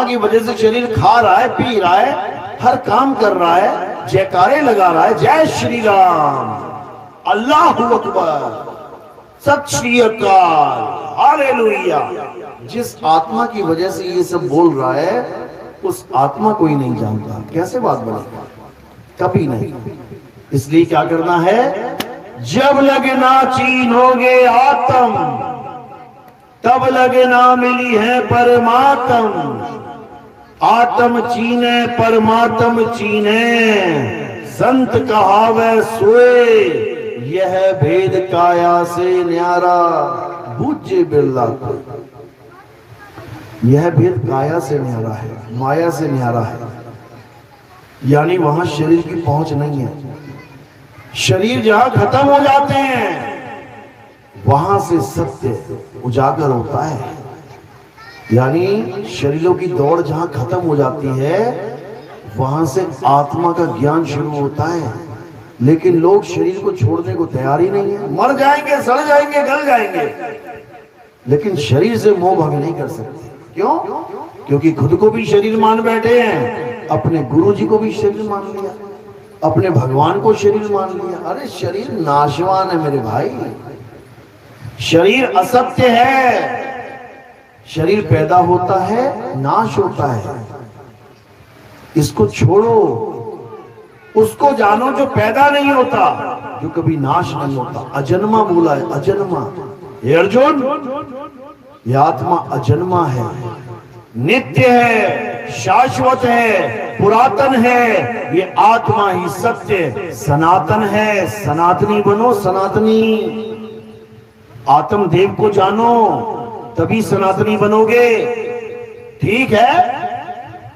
Speaker 2: की वजह से शरीर खा रहा है, पी रहा है, हर काम कर रहा है, जयकारे लगा रहा है, जय श्री राम, अल्लाहू अकबर, सत श्री अकाल, हालेलुया। जिस आत्मा की वजह से ये सब बोल रहा है, उस आत्मा को ही नहीं जानता, कैसे बात बनेगा? कभी नहीं। इसलिए क्या करना है? जब लगे ना चीनोगे आत्म, तब लगे ना मिली है परमात्म। आत्म चीने परमात्म चीने, संत कहावे सोए, यह भेद काया से न्यारा, बूझे बिरला को। यह भेद काया से न्यारा है, माया से न्यारा है, यानी वहां शरीर की पहुंच नहीं है। शरीर जहां खत्म हो जाते हैं, वहां से सत्य उजागर होता है। यानी शरीरों की दौड़ जहां खत्म हो जाती है, वहां से आत्मा का ज्ञान शुरू होता है। लेकिन लोग शरीर को छोड़ने को तैयार ही नहीं है। मर जाएंगे, सड़ जाएंगे, गल जाएंगे, लेकिन शरीर से मोह भंग नहीं कर सकते। क्यों? क्योंकि खुद को भी शरीर मान बैठे हैं, अपने गुरु जी को भी शरीर मान लिया, अपने भगवान को शरीर मान लिया। अरे शरीर नाशवान है मेरे भाई, शरीर असत्य है। शरीर पैदा होता है, नाश होता है। इसको छोड़ो, उसको जानो जो पैदा नहीं होता, जो कभी नाश नहीं होता। अजन्मा बोला है, अजन्मा। हे अर्जुन, यह आत्मा अजन्मा है, नित्य है, शाश्वत है, पुरातन है। ये आत्मा ही सत्य सनातन है। सनातनी बनो, सनातनी। आत्म देव को जानो, तभी सनातनी बनोगे। ठीक है,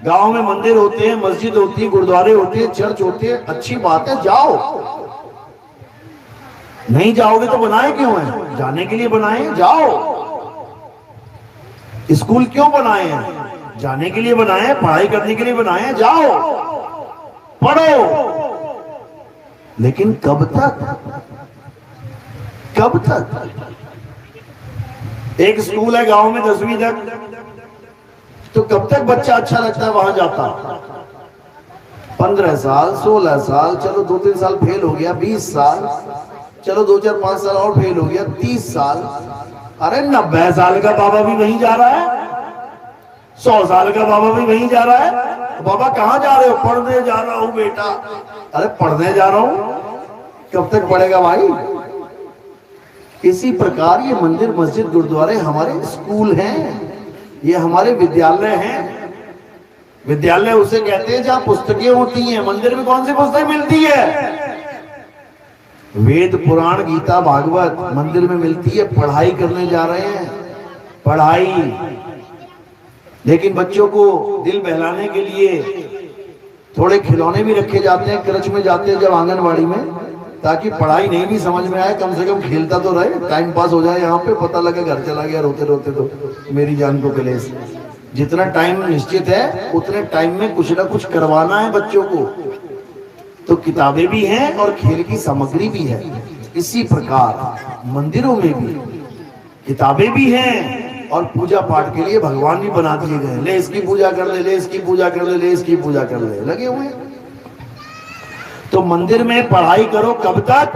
Speaker 2: गांव में मंदिर होते हैं, मस्जिद होती है, गुरुद्वारे होते हैं, चर्च होते हैं, अच्छी बात है, जाओ। नहीं जाओगे तो बनाए क्यों हैं? जाने के लिए बनाए, जाओ। स्कूल क्यों बनाए हैं? जाने के लिए बनाए हैं, पढ़ाई करने के लिए बनाए हैं, जाओ पढ़ो। लेकिन कब तक? कब तक? एक स्कूल है गांव में 10वीं तक, तो कब तक बच्चा अच्छा लगता है वहां जाता? 15 साल, 16 साल, चलो 2-3 साल फेल हो गया, 20 साल, चलो 2-4-5 साल और फेल हो गया, 30 साल। अरे 90 साल का बाबा भी वहीं जा रहा है, 100 साल का बाबा भी वहीं जा रहा है। बाबा कहाँ जा रहे हो? पढ़ने जा रहा हूँ बेटा। अरे पढ़ने जा रहा हूँ, कब तक पढ़ेगा भाई? इसी प्रकार ये मंदिर, मस्जिद, गुरुद्वारे हमारे स्कूल हैं, ये हमारे विद्यालय हैं। विद्यालय उसे कहते हैं जहां पुस्तकें होती हैं। मंदिर में कौन सी पुस्तक मिलती है? वेद, पुराण, गीता, भागवत मंदिर में मिलती है। पढ़ाई करने जा रहे हैं, पढ़ाई। लेकिन बच्चों को दिल बहलाने के लिए थोड़े खिलौने भी रखे जाते हैं, क्रच में जाते हैं जब आंगनवाड़ी में, ताकि पढ़ाई नहीं भी समझ में आए, कम से कम खेलता तो रहे, टाइम पास हो जाए। यहाँ पे पता लगे घर चला गया रोते रोते तो मेरी जान को कलेश। जितना टाइम निश्चित है उतने टाइम में कुछ ना कुछ करवाना है बच्चों को। तो किताबें भी हैं और खेल की सामग्री भी है। इसी प्रकार मंदिरों में भी किताबें भी हैं और पूजा पाठ के लिए भगवान भी बना दिए गए। ले इसकी पूजा कर ले, ले इसकी पूजा कर ले, ले इसकी पूजा कर ले, लगे हुए। तो मंदिर में पढ़ाई करो कब तक?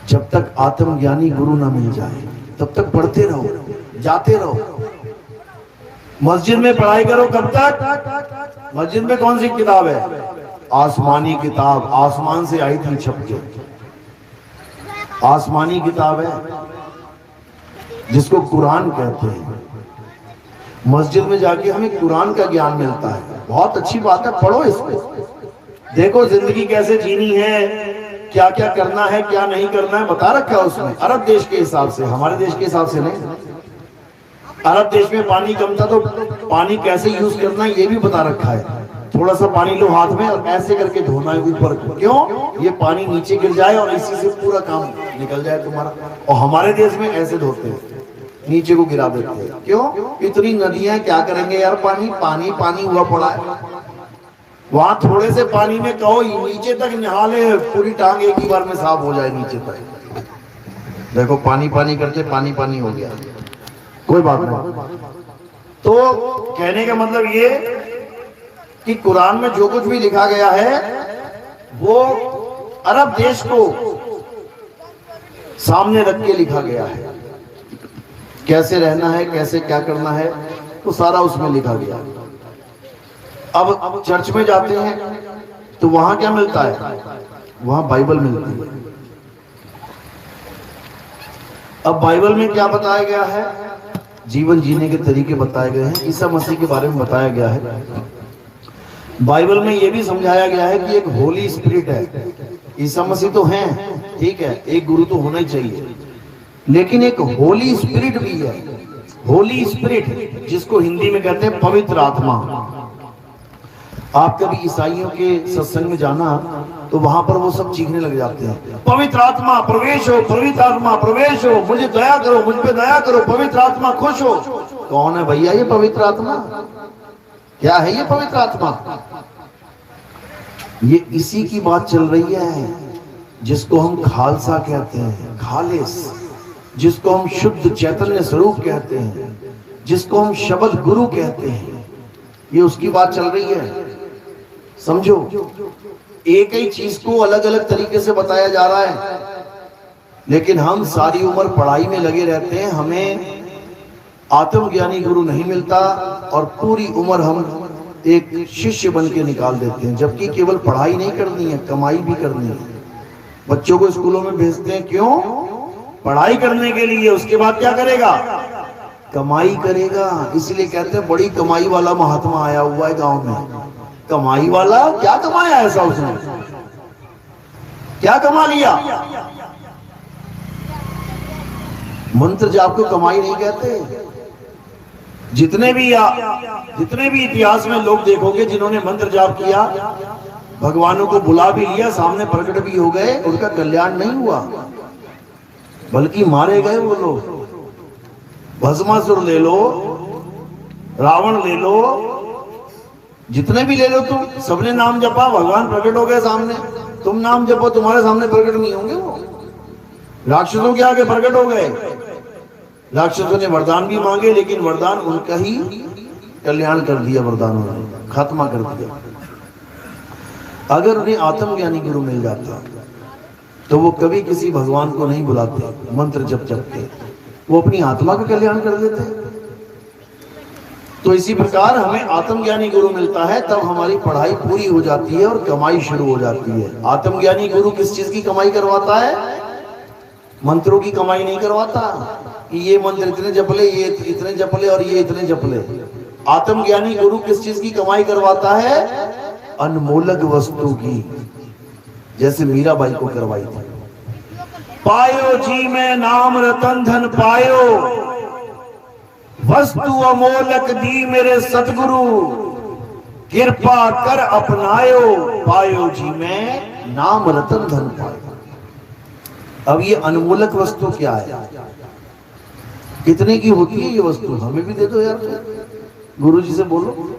Speaker 2: जब तक आत्मज्ञानी गुरु ना मिल जाए, तब तक पढ़ते रहो, जाते रहो। मस्जिद में पढ़ाई करो कब तक? मस्जिद में कौन सी किताब है? आसमानी किताब, आसमान से आई थी छप के, आसमानी किताब है जिसको कुरान कहते हैं। मस्जिद में जाके हमें कुरान का ज्ञान मिलता है। बहुत अच्छी बात है, पढ़ो इसको। देखो जिंदगी कैसे जीनी है, क्या क्या करना है, क्या नहीं करना है, बता रखा है उसमें। अरब देश के हिसाब से, हमारे देश के हिसाब से नहीं। अरब देश में पानी कम था तो पानी कैसे यूज करना है ये भी बता रखा है। थोड़ा सा पानी लो हाथ में और ऐसे करके धोना है ऊपर को। क्यों? ये पानी नीचे गिर जाए और इसी से पूरा काम निकल जाए तुम्हारा। और हमारे देश में ऐसे धोते हैं, नीचे को गिरा देते हैं। क्यों? इतनी नदियां, क्या करेंगे यार, पानी पानी पानी हुआ पड़ा है। वहां थोड़े से पानी में कहो नीचे तक नहा ले, पूरी टांग एक ही बार में साफ हो जाए नीचे तक। देखो पानी पानी करके पानी पानी हो गया, कोई बात नहीं। तो कहने का मतलब ये कि कुरान में जो कुछ भी लिखा गया है वो अरब देश को सामने रख के लिखा गया है। कैसे रहना है, कैसे क्या करना है, तो सारा उसमें लिखा गया। अब चर्च में जाते हैं तो वहां क्या मिलता है? वहां बाइबल मिलती है। अब बाइबल में क्या बताया गया है? जीवन जीने के तरीके बताए गए हैं, ईसा मसीह के बारे में बताया गया है। बाइबल में यह भी समझाया गया है कि एक होली स्पिरिट है। ईसा मसीह तो हैं, ठीक है, एक गुरु तो होना ही चाहिए, लेकिन एक होली स्पिरिट भी है। होली स्पिरिट जिसको हिंदी में कहते हैं पवित्र आत्मा। आप कभी ईसाइयों के सत्संग में जाना तो वहां पर वो सब चीखने लग जाते हैं, पवित्र आत्मा प्रवेश हो, पवित्र आत्मा प्रवेश हो, मुझे दया करो, मुझ पे दया करो, पवित्र आत्मा खुश हो। कौन है भैया ये पवित्र आत्मा? क्या है ये पवित्र आत्मा? ये इसी की बात चल रही है जिसको हम खालसा कहते हैं, खालिस, जिसको हम शुद्ध चैतन्य स्वरूप कहते हैं, जिसको हम शब्द गुरु कहते हैं। ये उसकी बात चल रही है। समझो, एक ही चीज को अलग अलग तरीके से बताया जा रहा है, लेकिन हम सारी उम्र पढ़ाई में लगे रहते हैं, हमें आत्मज्ञानी गुरु नहीं मिलता और पूरी उम्र हम एक शिष्य बन के निकाल देते हैं। जबकि केवल पढ़ाई नहीं करनी है, कमाई भी करनी है। बच्चों को स्कूलों में भेजते हैं, क्यों? पढ़ाई करने के लिए। उसके बाद क्या करेगा? कमाई करेगा। इसलिए कहते हैं बड़ी कमाई वाला महात्मा आया हुआ है गांव में। कमाई वाला? क्या कमाया ऐसा उसने? क्या कमा लिया? मंत्र जाप को कमाई नहीं कहते। जितने भी इतिहास में लोग देखोगे जिन्होंने मंत्र जाप किया, भगवानों को बुला भी लिया, सामने प्रकट भी हो गए, उनका कल्याण नहीं हुआ, बल्कि मारे गए वो लोग। भस्मासुर ले लो, रावण ले लो, जितने भी ले लो तुम, सबने नाम जपा, भगवान प्रकट हो गए सामने। तुम नाम जपो, तुम्हारे सामने प्रकट नहीं होंगे वो। राक्षसों के आगे प्रकट हो गए। राक्षसों ने वरदान भी मांगे, लेकिन वरदान उनका ही कल्याण कर दिया, वरदानों ने खात्मा कर दिया। अगर उन्हें आत्मज्ञानी गुरु मिल जाता तो वो कभी किसी भगवान को नहीं बुलाते, मंत्र जप जपते, वो अपनी आत्मा का कल्याण कर देते। तो इसी प्रकार हमें आत्मज्ञानी गुरु मिलता है, तब हमारी पढ़ाई पूरी हो जाती है और कमाई शुरू हो जाती है। आत्मज्ञानी गुरु किस चीज की कमाई करवाता है? मंत्रों की कमाई नहीं करवाता कि ये मंत्र इतने जप ले, ये इतने जप ले और ये इतने जप ले। आत्मज्ञानी गुरु किस चीज की कमाई करवाता है? अनमोलक वस्तु की, जैसे मीराबाई को करवाई थी। पायो जी में नाम रतन धन पायो, वस्तु अमोलक दी मेरे सतगुरु, कृपा कर अपनायो, पायो जी में नाम रतन धन पायो। अब ये अनमोलक वस्तु क्या है? कितने की होती है ये वस्तु? हमें भी दे दो यार, गुरु जी से बोलो।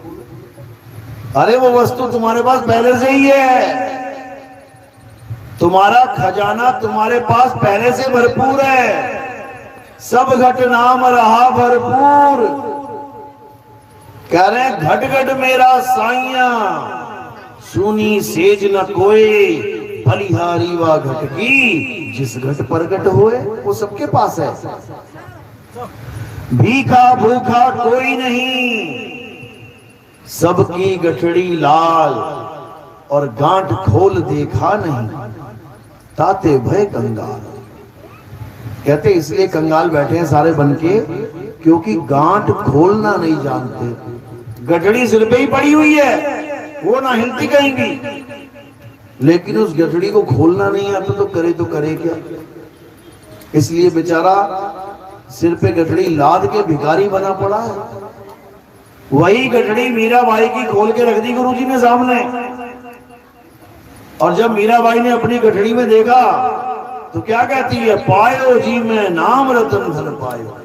Speaker 2: अरे वो वस्तु तुम्हारे पास पहले से ही है, तुम्हारा खजाना तुम्हारे पास पहले से भरपूर है, सब घट नाम रहा भरपूर। कह रहे हैं घट घट मेरा साइया, सुनी सेज न कोई, बलिहारी वा घट की, जिस घट प्रगट होए वो सबके पास है। भीखा भूखा कोई नहीं, सबकी गठड़ी लाल, और गांठ खोल देखा नहीं, ताते भय कंगाल। कहते इसलिए कंगाल बैठे हैं सारे बनके, क्योंकि गांठ खोलना नहीं जानते। गठड़ी सिर पे ही पड़ी हुई है, वो ना हिलती कहीं भी, लेकिन उस गठड़ी को खोलना नहीं आता तो करे क्या। इसलिए बेचारा सिर पे गठड़ी लाद के भिखारी बना पड़ा है। वही गठड़ी मीराबाई की खोल के रख दी गुरुजी ने सामने। और जब मीराबाई ने अपनी गठड़ी में देखा तो क्या कहती है, पायो जी में नाम रतन धन पायो।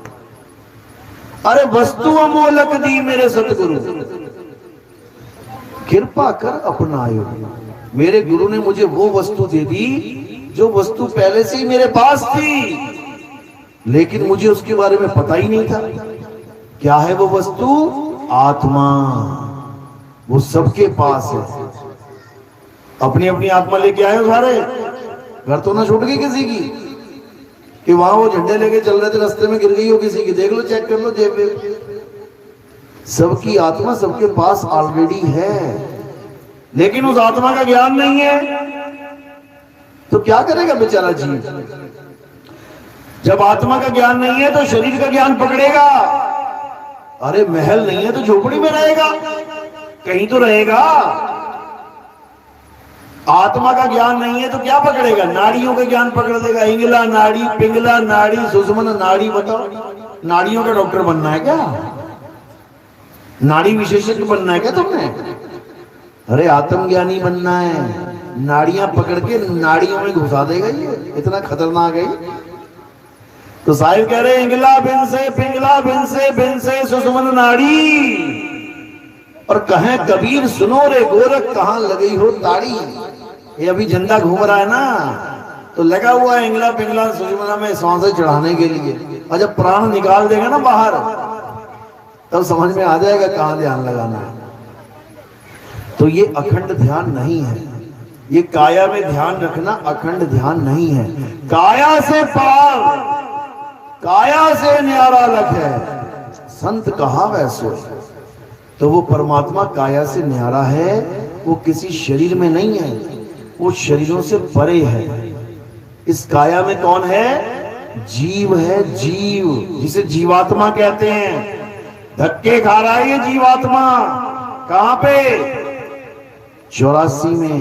Speaker 2: अरे वस्तु अमोलक दी मेरे सतगुरु, कृपा कर अपनायो। मेरे गुरु ने मुझे वो वस्तु दे दी जो वस्तु पहले से ही मेरे पास थी, लेकिन मुझे उसके बारे में पता ही नहीं था। क्या है वो वस्तु? आत्मा। वो सबके पास है। अपनी अपनी आत्मा लेके आए हो सारे। घर तो ना छूट गई किसी की कि वहां वो झंडे लेके चल रहे थे, रास्ते में गिर गई हो किसी की? देख लो, चेक कर लो जेब में। सबकी आत्मा सबके पास ऑलरेडी है, लेकिन उस आत्मा का ज्ञान नहीं है तो क्या करेगा बेचारा जीव? जब आत्मा का ज्ञान नहीं है तो शरीर का ज्ञान पकड़ेगा। अरे महल नहीं है तो झोपड़ी में रहेगा, कहीं तो रहेगा। आत्मा का ज्ञान नहीं है तो क्या पकड़ेगा? नाड़ियों का ज्ञान पकड़ देगा। इंगला नाड़ी, पिंगला नाड़ी, सुषुम्ना नाड़ी। बताओ, नाड़ियों का डॉक्टर बनना है क्या? नाड़ी विशेषज्ञ बनना है क्या तुमने? अरे आत्मज्ञानी बनना है। नाड़ियां पकड़ के नाड़ियों में घुसा देगा, ये इतना खतरनाक है। तो साहिब कह रहे इंगला बिन से, पिंगला बिन से सुषुम्ना नाड़ी। और कहें कबीर सुनो रे गोरख, कहां लगी हो ताड़ी। ये अभी झंडा घूम रहा है ना, तो लगा हुआ है इंगला पिंगला सुषुम्ना में सांसें चढ़ाने के लिए। और जब प्राण निकाल देगा ना बाहर, तब समझ में आ जाएगा कहां ध्यान लगाना है। तो ये अखंड ध्यान नहीं है। ये काया में ध्यान रखना अखंड ध्यान नहीं है। काया से पार, काया से न्यारा लग है, संत कहा वैसो। तो वो परमात्मा काया से न्यारा है, वो किसी शरीर में नहीं है, वो शरीरों से परे है। इस काया में कौन है? जीव है, जीव, जिसे जीवात्मा कहते हैं। धक्के खा रहा है ये जीवात्मा। कहां पे? 84 में,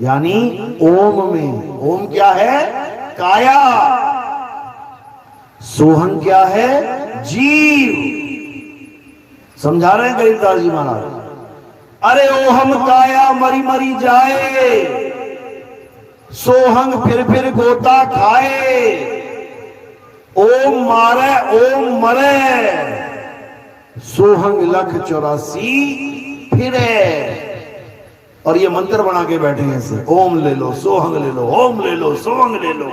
Speaker 2: यानी ओम में। ओम क्या है? काया। सोहम क्या है? जीव। समझा रहे हैं गरीबदास जी महाराज। अरे ओहम काया मरी मरी जाए, सोहंग फिर गोता खाए। ओम मारे ओम मरे, सोहंग लख 84 फिरे। और ये मंत्र बना के बैठे हैं ऐसे, ओम ले लो सोहंग ले लो, ओम ले लो सोहंग ले लो।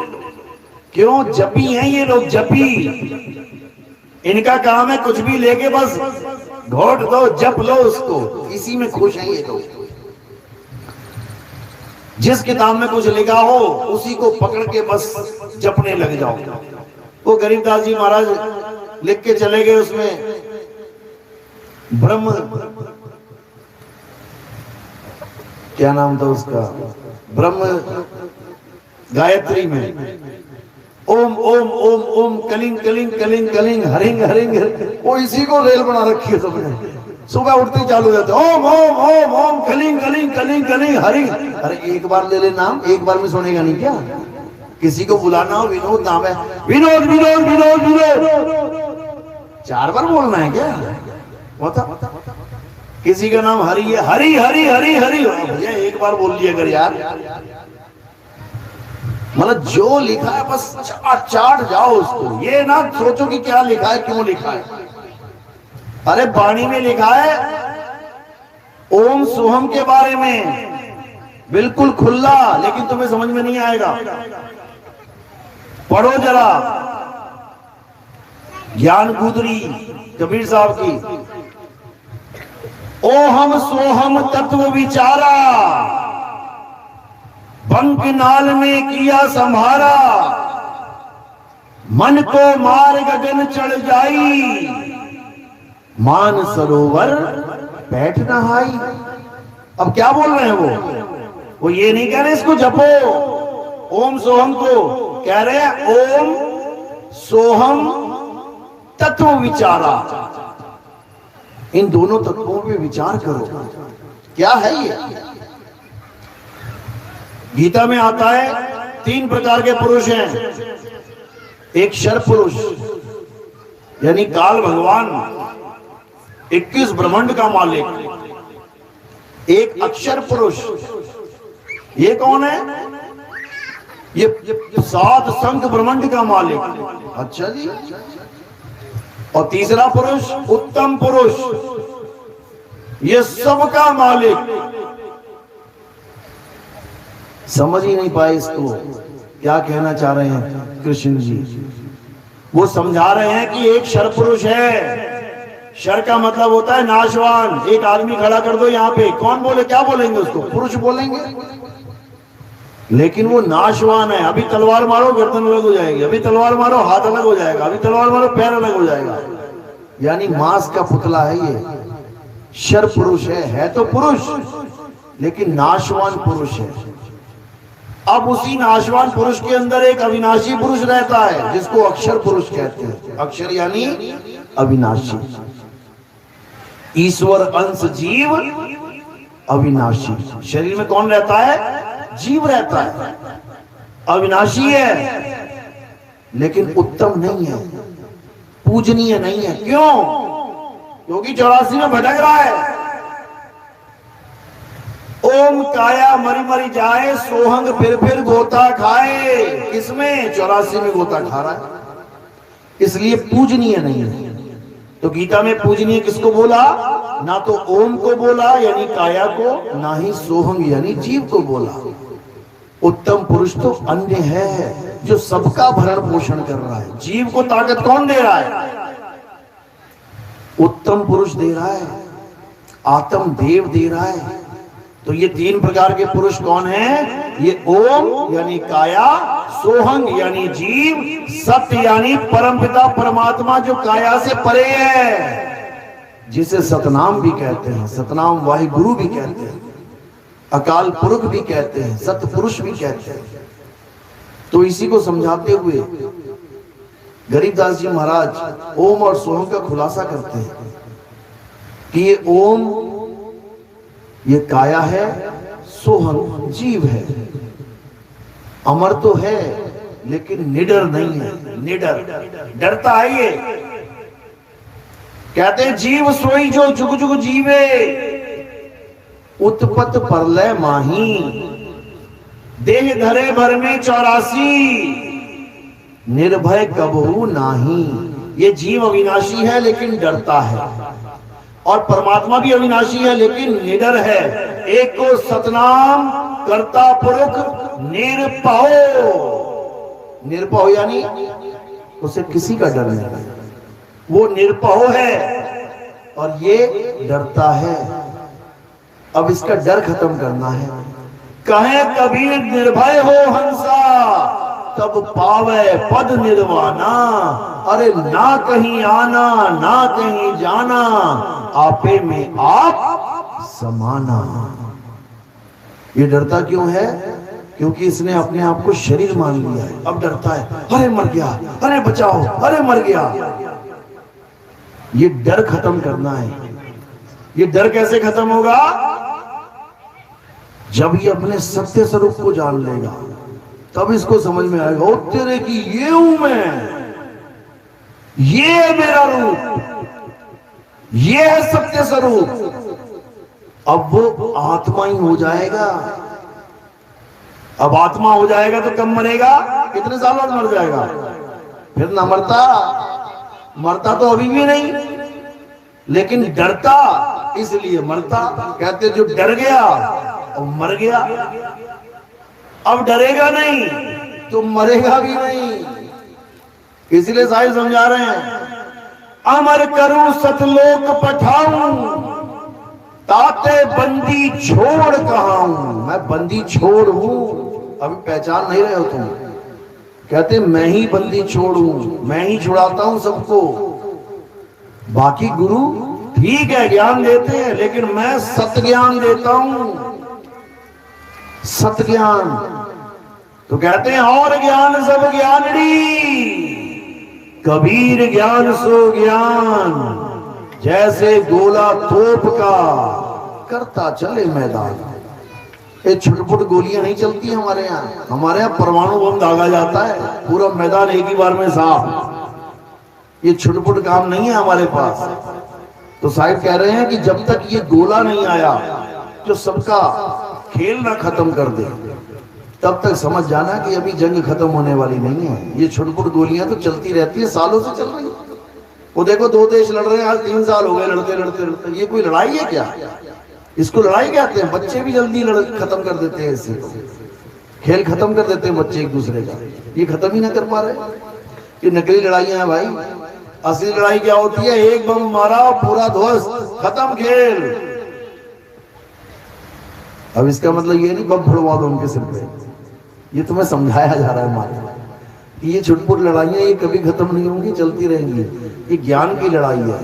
Speaker 2: क्यों? जपी हैं ये लोग, जपी। इनका काम है कुछ भी लेके बस घोट दो, जप लो उसको। इसी में खुश हैं ये लोग। जिस किताब में कुछ लिखा हो उसी को पकड़ के बस जपने लग जाओ। वो गरीबदास जी महाराज लिख के चले गए, उसमें ब्रह्म, क्या नाम था उसका, ब्रह्म गायत्री में ओम ओम ओम ओम कलिंग कलिंग कलिंग कलिंग हरिंग हरिंग। वो इसी को रेल बना रखी है सबने। सुबह उठते ही चालू रहते ओम ओम ओम ओम कलिंग कलिंग कलिंग कलिंग हरिंग। अरे एक बार ले ले नाम, एक बार में सुनेगा नहीं क्या? किसी को बुलाना हो, विनोद नाम है, विनोद विनोद विनोद विनोद, 4 बार बोलना है क्या? होता किसी का नाम हरि है, हरि हरि हरि हरि। भैया एक बार बोल लिया कर यार। मतलब जो लिखा है बस चाट जाओ उसको। ये ना सोचो कि क्या लिखा है, क्यों लिखा है। अरे वाणी में लिखा है ओम सोहम के बारे में, बिल्कुल खुला, लेकिन तुम्हें समझ में नहीं आएगा। पढ़ो जरा ज्ञान गुदरी कबीर साहब की। ओहम सोहम तत्व विचारा, बंक नाल में किया संभारा। मन को मार गगन चढ़ जाई, मान सरोवर बैठ नहाई। अब क्या बोल रहे हैं वो ये नहीं कह रहे इसको जपो ओम सोहम को, कह रहे हैं ओम सोहम तत्व विचारा। इन दोनों तत्वों पे विचार करो, क्या है ये। गीता में आता है 3 प्रकार के पुरुष हैं। एक शर पुरुष यानी काल भगवान, 21 ब्रह्मांड का मालिक, एक अक्षर पुरुष। ये कौन है? ये 7 संख ब्रह्मांड का मालिक। अच्छा जी। और तीसरा पुरुष उत्तम पुरुष, ये सबका मालिक। समझ ही नहीं पाए इसको, क्या कहना चाह रहे हैं कृष्ण जी। वो समझा रहे हैं कि एक शर पुरुष है। शर का मतलब होता है नाशवान। एक आदमी खड़ा कर दो यहाँ पे, कौन बोले, क्या बोलेंगे उसको? पुरुष बोलेंगे। लेकिन वो नाशवान है। अभी तलवार मारो गर्दन अलग हो जाएगी, अभी तलवार मारो हाथ अलग हो जाएगा, अभी तलवार मारो पैर अलग हो जाएगा। यानी मांस का पुतला है ये। शर पुरुष है तो पुरुष, लेकिन नाशवान पुरुष है। अब उसी नाशवान पुरुष के अंदर एक अविनाशी पुरुष रहता है, जिसको अक्षर पुरुष कहते हैं। अक्षर यानी अविनाशी। ईश्वर अंश जीव अविनाशी। शरीर में कौन रहता है? जीव रहता है। अविनाशी है, लेकिन उत्तम नहीं है, पूजनीय नहीं है। क्यों? क्योंकि 84 में भटक रहा है। ओम काया मरी मरी जाए, सोहंग फिर गोता खाए। किसमें? 84 में गोता खा रहा है, इसलिए पूजनीय नहीं है। तो गीता में पूजनीय किसको बोला? ना तो ओम को बोला यानी काया को, ना ही सोहंग यानी जीव को बोला। उत्तम पुरुष तो अन्य है, जो सबका भरण पोषण कर रहा है। जीव को ताकत कौन दे रहा है? उत्तम पुरुष दे रहा है, आत्म देव दे रहा है। तो ये 3 प्रकार के पुरुष कौन हैं? ये ओम यानी काया, सोहंग यानी जीव, सत्य यानी परमपिता परमात्मा जो काया से परे है, जिसे सतनाम भी कहते हैं, सतनाम वाहिगुरु भी कहते हैं, अकाल पुरुष भी कहते हैं, सत्य पुरुष भी कहते हैं। तो इसी को समझाते हुए गरीबदास जी महाराज ओम और सोहम का खुलासा करते हैं कि ये ओम ये काया है, सोहम जीव है। अमर तो है लेकिन निडर नहीं है। निडर, डरता है ये। कहते जीव सोई जो जुग जुग जीवे, उत्पत परलय माही। देह धरे भर में 84, निर्भय कबहू नाही। ये जीव अविनाशी है लेकिन डरता है, और परमात्मा भी अविनाशी है लेकिन निडर है। एक को सतनाम कर्ता पुरुष निरपहो। निरपहो यानी उसे किसी का डर नहीं, वो निरपहो है और ये डरता है। अब इसका डर खत्म करना है। कहे कबीर निर्भय हो हंसा, तब पावे पद निर्वाणा। अरे ना कहीं आना ना कहीं जाना, आपे में आप समाना। ये डरता क्यों है? क्योंकि इसने अपने आप को शरीर मान लिया है। अब डरता है, अरे मर गया, अरे बचाओ, अरे मर गया। ये डर खत्म करना है। ये डर कैसे खत्म होगा? जब ये अपने सत्य स्वरूप को जान लेगा, तब इसको समझ में आएगा, ओ तेरे की ये हूं मैं, ये मेरा रूप, ये है सत्य स्वरूप। अब वो आत्मा ही हो जाएगा। अब आत्मा हो जाएगा तो कब मरेगा? कितने साल बाद मर जाएगा? फिर ना मरता। मरता तो अभी भी नहीं, लेकिन डरता इसलिए मरता। कहते जो डर गया और मर गया। अब डरेगा नहीं तो मरेगा भी नहीं। इसलिए साहिब समझा रहे हैं, अमर करूं सतलोक पठाऊं, ताते बंदी छोड़ कहा हूं। मैं बंदी छोड़ हूं। अभी पहचान नहीं रहे हो तुम। कहते मैं ही बंदी छोड़ हूं, मैं ही छुड़ाता हूं सबको। बाकी गुरु ठीक है ज्ञान देते हैं, लेकिन मैं सत्य ज्ञान देता हूं। सत्य ज्ञान तो कहते हैं और ज्ञान सब ज्ञानड़ी, कबीर ज्ञान सो ज्ञान। जैसे गोला तोप का करता चले मैदान। ये छुटपुट गोलियां नहीं चलती हमारे यहाँ। हमारे यहाँ परमाणु बम दागा जाता है, पूरा मैदान एक ही बार में साफ। ये छुटपुट काम नहीं है हमारे पास। तो साहिब कह रहे हैं कि जब तक ये गोला नहीं आया जो सबका खेल ना खत्म कर दे, तब तक समझ जाना कि अभी जंग खत्म होने वाली नहीं है। ये छुटपुट गोलियां तो चलती रहती है, सालों से चल रही है। वो देखो 2 देश लड़ रहे हैं, आज 3 साल हो गए लड़ते लड़ते लड़ते। ये कोई लड़ाई है क्या? इसको लड़ाई कहते हैं। बच्चे भी जल्दी खत्म कर देते हैं, इससे खेल खत्म कर देते हैं बच्चे एक दूसरे का। ये खत्म ही ना कर पा रहे। ये नकली लड़ाइयां हैं भाई। असली लड़ाई क्या होती है? एक बम मारा, पूरा ध्वस्त, खत्म खेल। अब इसका मतलब ये नहीं बम फोड़वा दो उनके सिर पे, ये तुम्हें समझाया जा रहा है मात्र कि ये छुटपुट लड़ाइयां ये कभी खत्म नहीं होंगी, चलती रहेंगी। ये ज्ञान की लड़ाई है।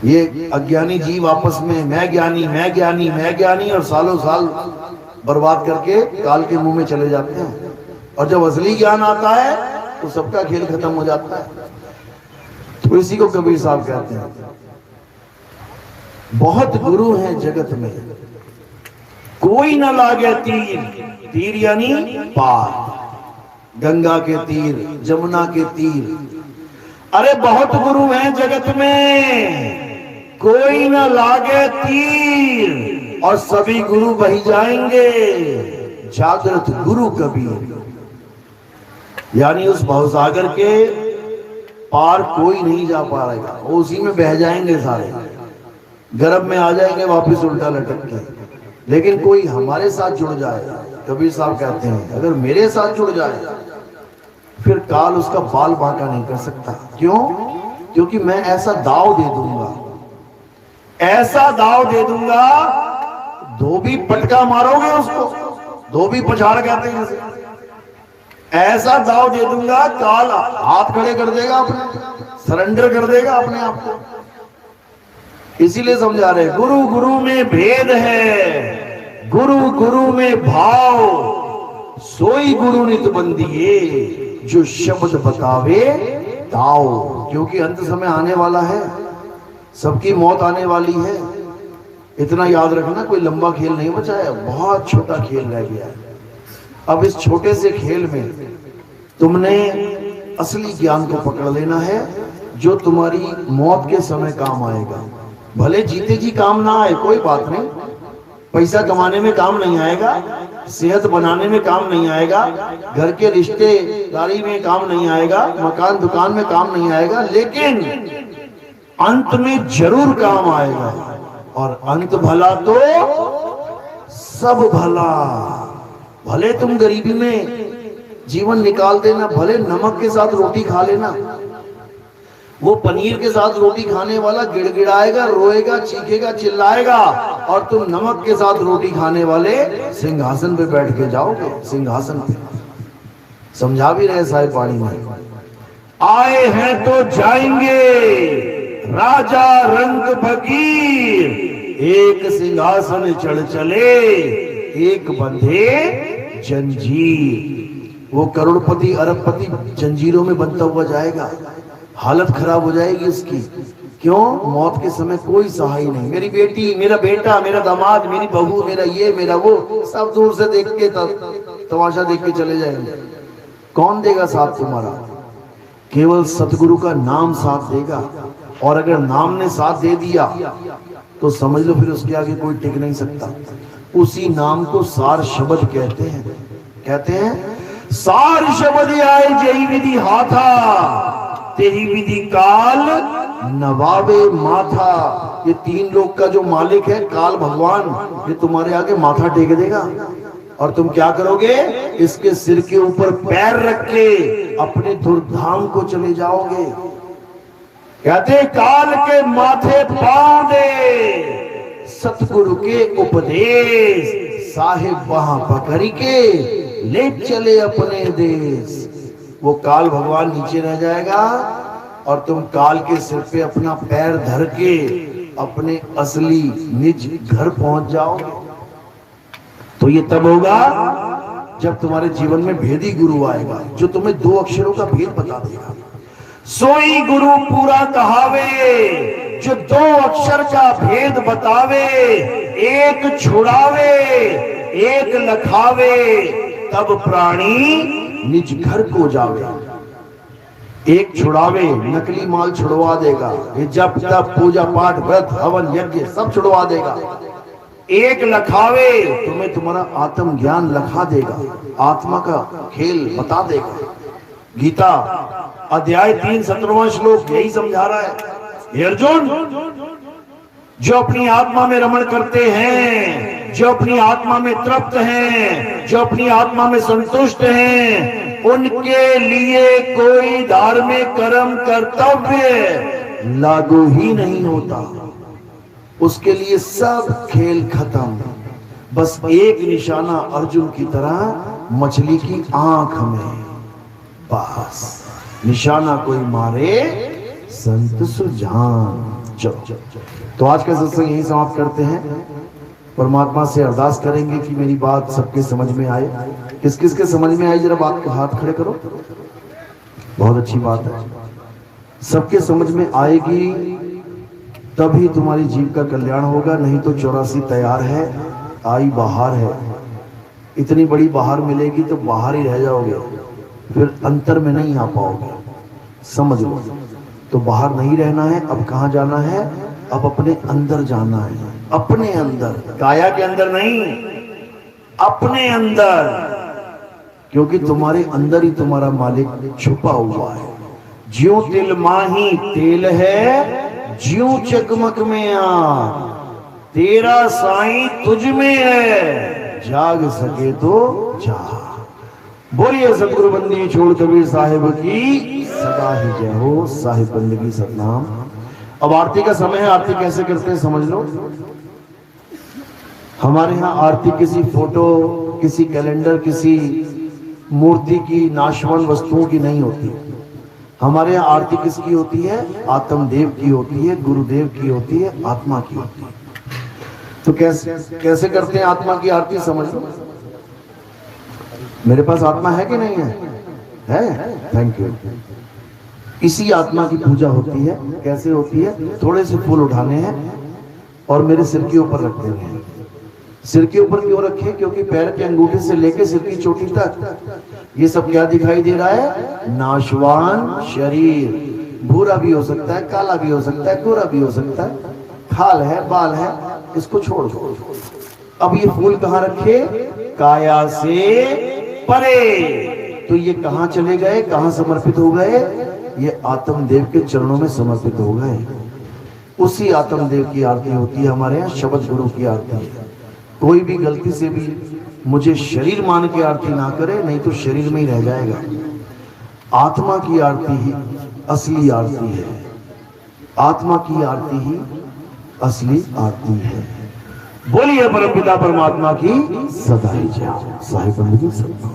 Speaker 2: ये अज्ञानी जीव आपस में मैं ज्ञानी मैं ज्ञानी मैं ज्ञानी और सालों साल बर्बाद करके काल के मुंह में चले जाते हैं। और जब असली ज्ञान आता है तो सबका खेल खत्म हो जाता है। तो इसी को कबीर साहब कहते हैं, बहुत गुरु हैं जगत में, कोई ना लागे तीर। तीर यानी पार, गंगा के तीर, जमुना के तीर। अरे बहुत गुरु हैं जगत में, कोई ना लागे तीर, और सभी गुरु बही जाएंगे। जागृत गुरु कबीर, यानी उस भवसागर के पार कोई नहीं जा पाएगा, वो उसी में बह जाएंगे सारे, गर्भ में आ जाएंगे वापिस उल्टा लटक के। लेकिन कोई हमारे साथ जुड़ जाए, कबीर साहब कहते हैं अगर मेरे साथ जुड़ जाए फिर काल उसका बाल बांका नहीं कर सकता। क्यों? क्योंकि मैं ऐसा दाव दे दूंगा, ऐसा दाव दे दूंगा, धोबी पटका मारोगे उसको, धोबी पछाड़ कहते हैं इसे। ऐसा दाव दे दूंगा, काल हाथ खड़े कर देगा, अपने सरेंडर कर देगा अपने आप को। इसीलिए समझा रहे गुरु गुरु में भेद है, गुरु गुरु में भाव, सोई गुरु नित बंदिए, जो शब्द बतावे ताओ। क्योंकि अंत समय आने वाला है, सबकी मौत आने वाली है। इतना याद रखना, कोई लंबा खेल नहीं बचा है, बहुत छोटा खेल रह गया है। अब इस छोटे से खेल में तुमने असली ज्ञान को पकड़ लेना है, जो तुम्हारी मौत के समय काम आएगा। भले जीते जी काम ना आए कोई बात नहीं, पैसा कमाने में काम नहीं आएगा, सेहत बनाने में काम नहीं आएगा, घर के रिश्तेदारी में काम नहीं आएगा, मकान दुकान में काम नहीं आएगा, लेकिन अंत में जरूर काम आएगा। और अंत भला तो सब भला। भले तुम गरीबी में जीवन निकाल देना, भले नमक के साथ रोटी खा लेना, वो पनीर के साथ रोटी खाने वाला गिड़गिड़ाएगा, रोएगा, चीखेगा, चिल्लाएगा, और तुम नमक के साथ रोटी खाने वाले सिंहासन पे बैठ के जाओगे। सिंहासन पे समझा भी रहे साहिब पानी में, आए हैं तो जाएंगे राजा रंग फकीर, एक सिंहासन चढ़ चले एक बंधे जंजीर। वो करोड़पति अरबपति जंजीरों में बंधा हुआ जाएगा, हालत खराब हो जाएगी उसकी। क्यों? मौत के समय कोई सहाय नहीं। मेरी बेटी, मेरा बेटा, मेरा दामाद, मेरी बहू, मेरा ये मेरा वो, सब दूर से देख के तमाशा देख के चले जाएंगे। कौन देगा साथ तुम्हारा? केवल सतगुरु का नाम साथ देगा। और अगर नाम ने साथ दे दिया तो समझ लो फिर उसके आगे कोई टिक नहीं सकता। उसी नाम को सार शब्द कहते हैं। कहते हैं सार शब्द आए जय विधि हाथा, तेरी विधि काल नवाबे माथा। ये 3 लोग का जो मालिक है काल भगवान, ये तुम्हारे आगे माथा टेक देगा और तुम क्या करोगे? इसके सिर के ऊपर पैर रख के अपने दुर्धाम को चले जाओगे। कहते काल के माथे पांव दे, सतगुरु के उपदेश, साहिब वहां पकड़ के ले चले अपने देश। वो काल भगवान नीचे रह जाएगा और तुम काल के सिर पे अपना पैर धर के अपने असली निज घर पहुंच जाओगे। तो ये तब होगा जब तुम्हारे जीवन में भेदी गुरु आएगा, जो तुम्हें 2 अक्षरों का भेद बता देगा। सोई गुरु पूरा कहावे, जो 2 अक्षर का भेद बतावे, एक छुड़ावे एक लखावे, तब प्राणी निज घर को जावे। एक छुड़ावे, नकली माल छुड़वा देगा। ये जप तप पूजा पाठ व्रत हवन यज्ञ सब छुड़वा देगा। एक लखावे, तुम्हें तुम्हारा आत्म ज्ञान लखा देगा, आत्मा का खेल बता देगा। गीता अध्याय 3 17वां श्लोक यही समझा रहा है। हे अर्जुन, जो अपनी आत्मा में रमण करते हैं, जो अपनी आत्मा में तृप्त हैं, जो अपनी आत्मा में संतुष्ट हैं, उनके लिए कोई धार्मिक कर्म कर्तव्य लागू ही नहीं होता। उसके लिए सब खेल खत्म। बस एक निशाना अर्जुन की तरह मछली की आंख में, बस निशाना कोई मारे संत सुजान। चलो, तो आज का सत्संग यही समाप्त करते हैं। परमात्मा से अरदास करेंगे कि मेरी बात सबके समझ में आए। किस किस के समझ में आई जरा बात के हाथ खड़े करो। बहुत अच्छी बात है, सबके समझ में आएगी तभी तुम्हारी जीव का कल्याण होगा। नहीं तो 84 तैयार है, आई बाहर है। इतनी बड़ी बाहर मिलेगी तो बाहर ही रह जाओगे, फिर अंतर में नहीं आ पाओगे। समझ लो, तो बाहर नहीं रहना है। अब कहाँ जाना है? अब अपने अंदर जाना है। अपने अंदर, काया के अंदर नहीं, अपने अंदर। क्योंकि तुम्हारे अंदर ही तुम्हारा मालिक छुपा हुआ है। ज्यों तिल माही तेल है, ज्यों चकमक में आ, तेरा साईं तुझ में है, जाग सके तो जा। बोलिए सतगुरु बंदी छोड़ कबीर साहिब की सदा ही जय हो। साहिब बंदगी सतनाम। अब आरती का समय है। आरती कैसे करते हैं समझ लो। हमारे यहाँ आरती किसी फोटो, किसी कैलेंडर, किसी मूर्ति की, नाशवान वस्तुओं की नहीं होती। हमारे यहाँ आरती किसकी होती है? आत्मदेव की होती है, गुरुदेव की होती है, आत्मा की होती है। तो कैसे करते हैं आत्मा की आरती समझ लो। मेरे पास आत्मा है कि नहीं है? है? Thank you. इसी आत्मा की पूजा होती है। कैसे होती है? थोड़े से फूल उठाने हैं और मेरे सिर के ऊपर रख देने हैं। सिर के ऊपर क्यों रखे? क्योंकि पैर के अंगूठे से लेकर सिर की चोटी तक ये सब क्या दिखाई दे रहा है? नाशवान शरीर। भूरा भी हो सकता है, काला भी हो सकता है, गोरा भी हो सकता है, खाल है, बाल है, इसको छोड़ दो। अब ये फूल कहाँ रखे? काया से परे। तो ये कहाँ चले गए? कहाँ समर्पित हो गए? ये आत्मदेव के चरणों में समर्पित हो गए। उसी आत्मदेव की आरती होती है हमारे यहाँ, शब्द गुरु की आरती है। कोई भी गलती से भी मुझे शरीर मान के आरती ना करे, नहीं तो शरीर में ही रह जाएगा। आत्मा की आरती ही असली आरती है। आत्मा की आरती ही असली आरती है। बोलिए परमपिता परमात्मा की सदा ही जय। साहिब बंदगी सदा।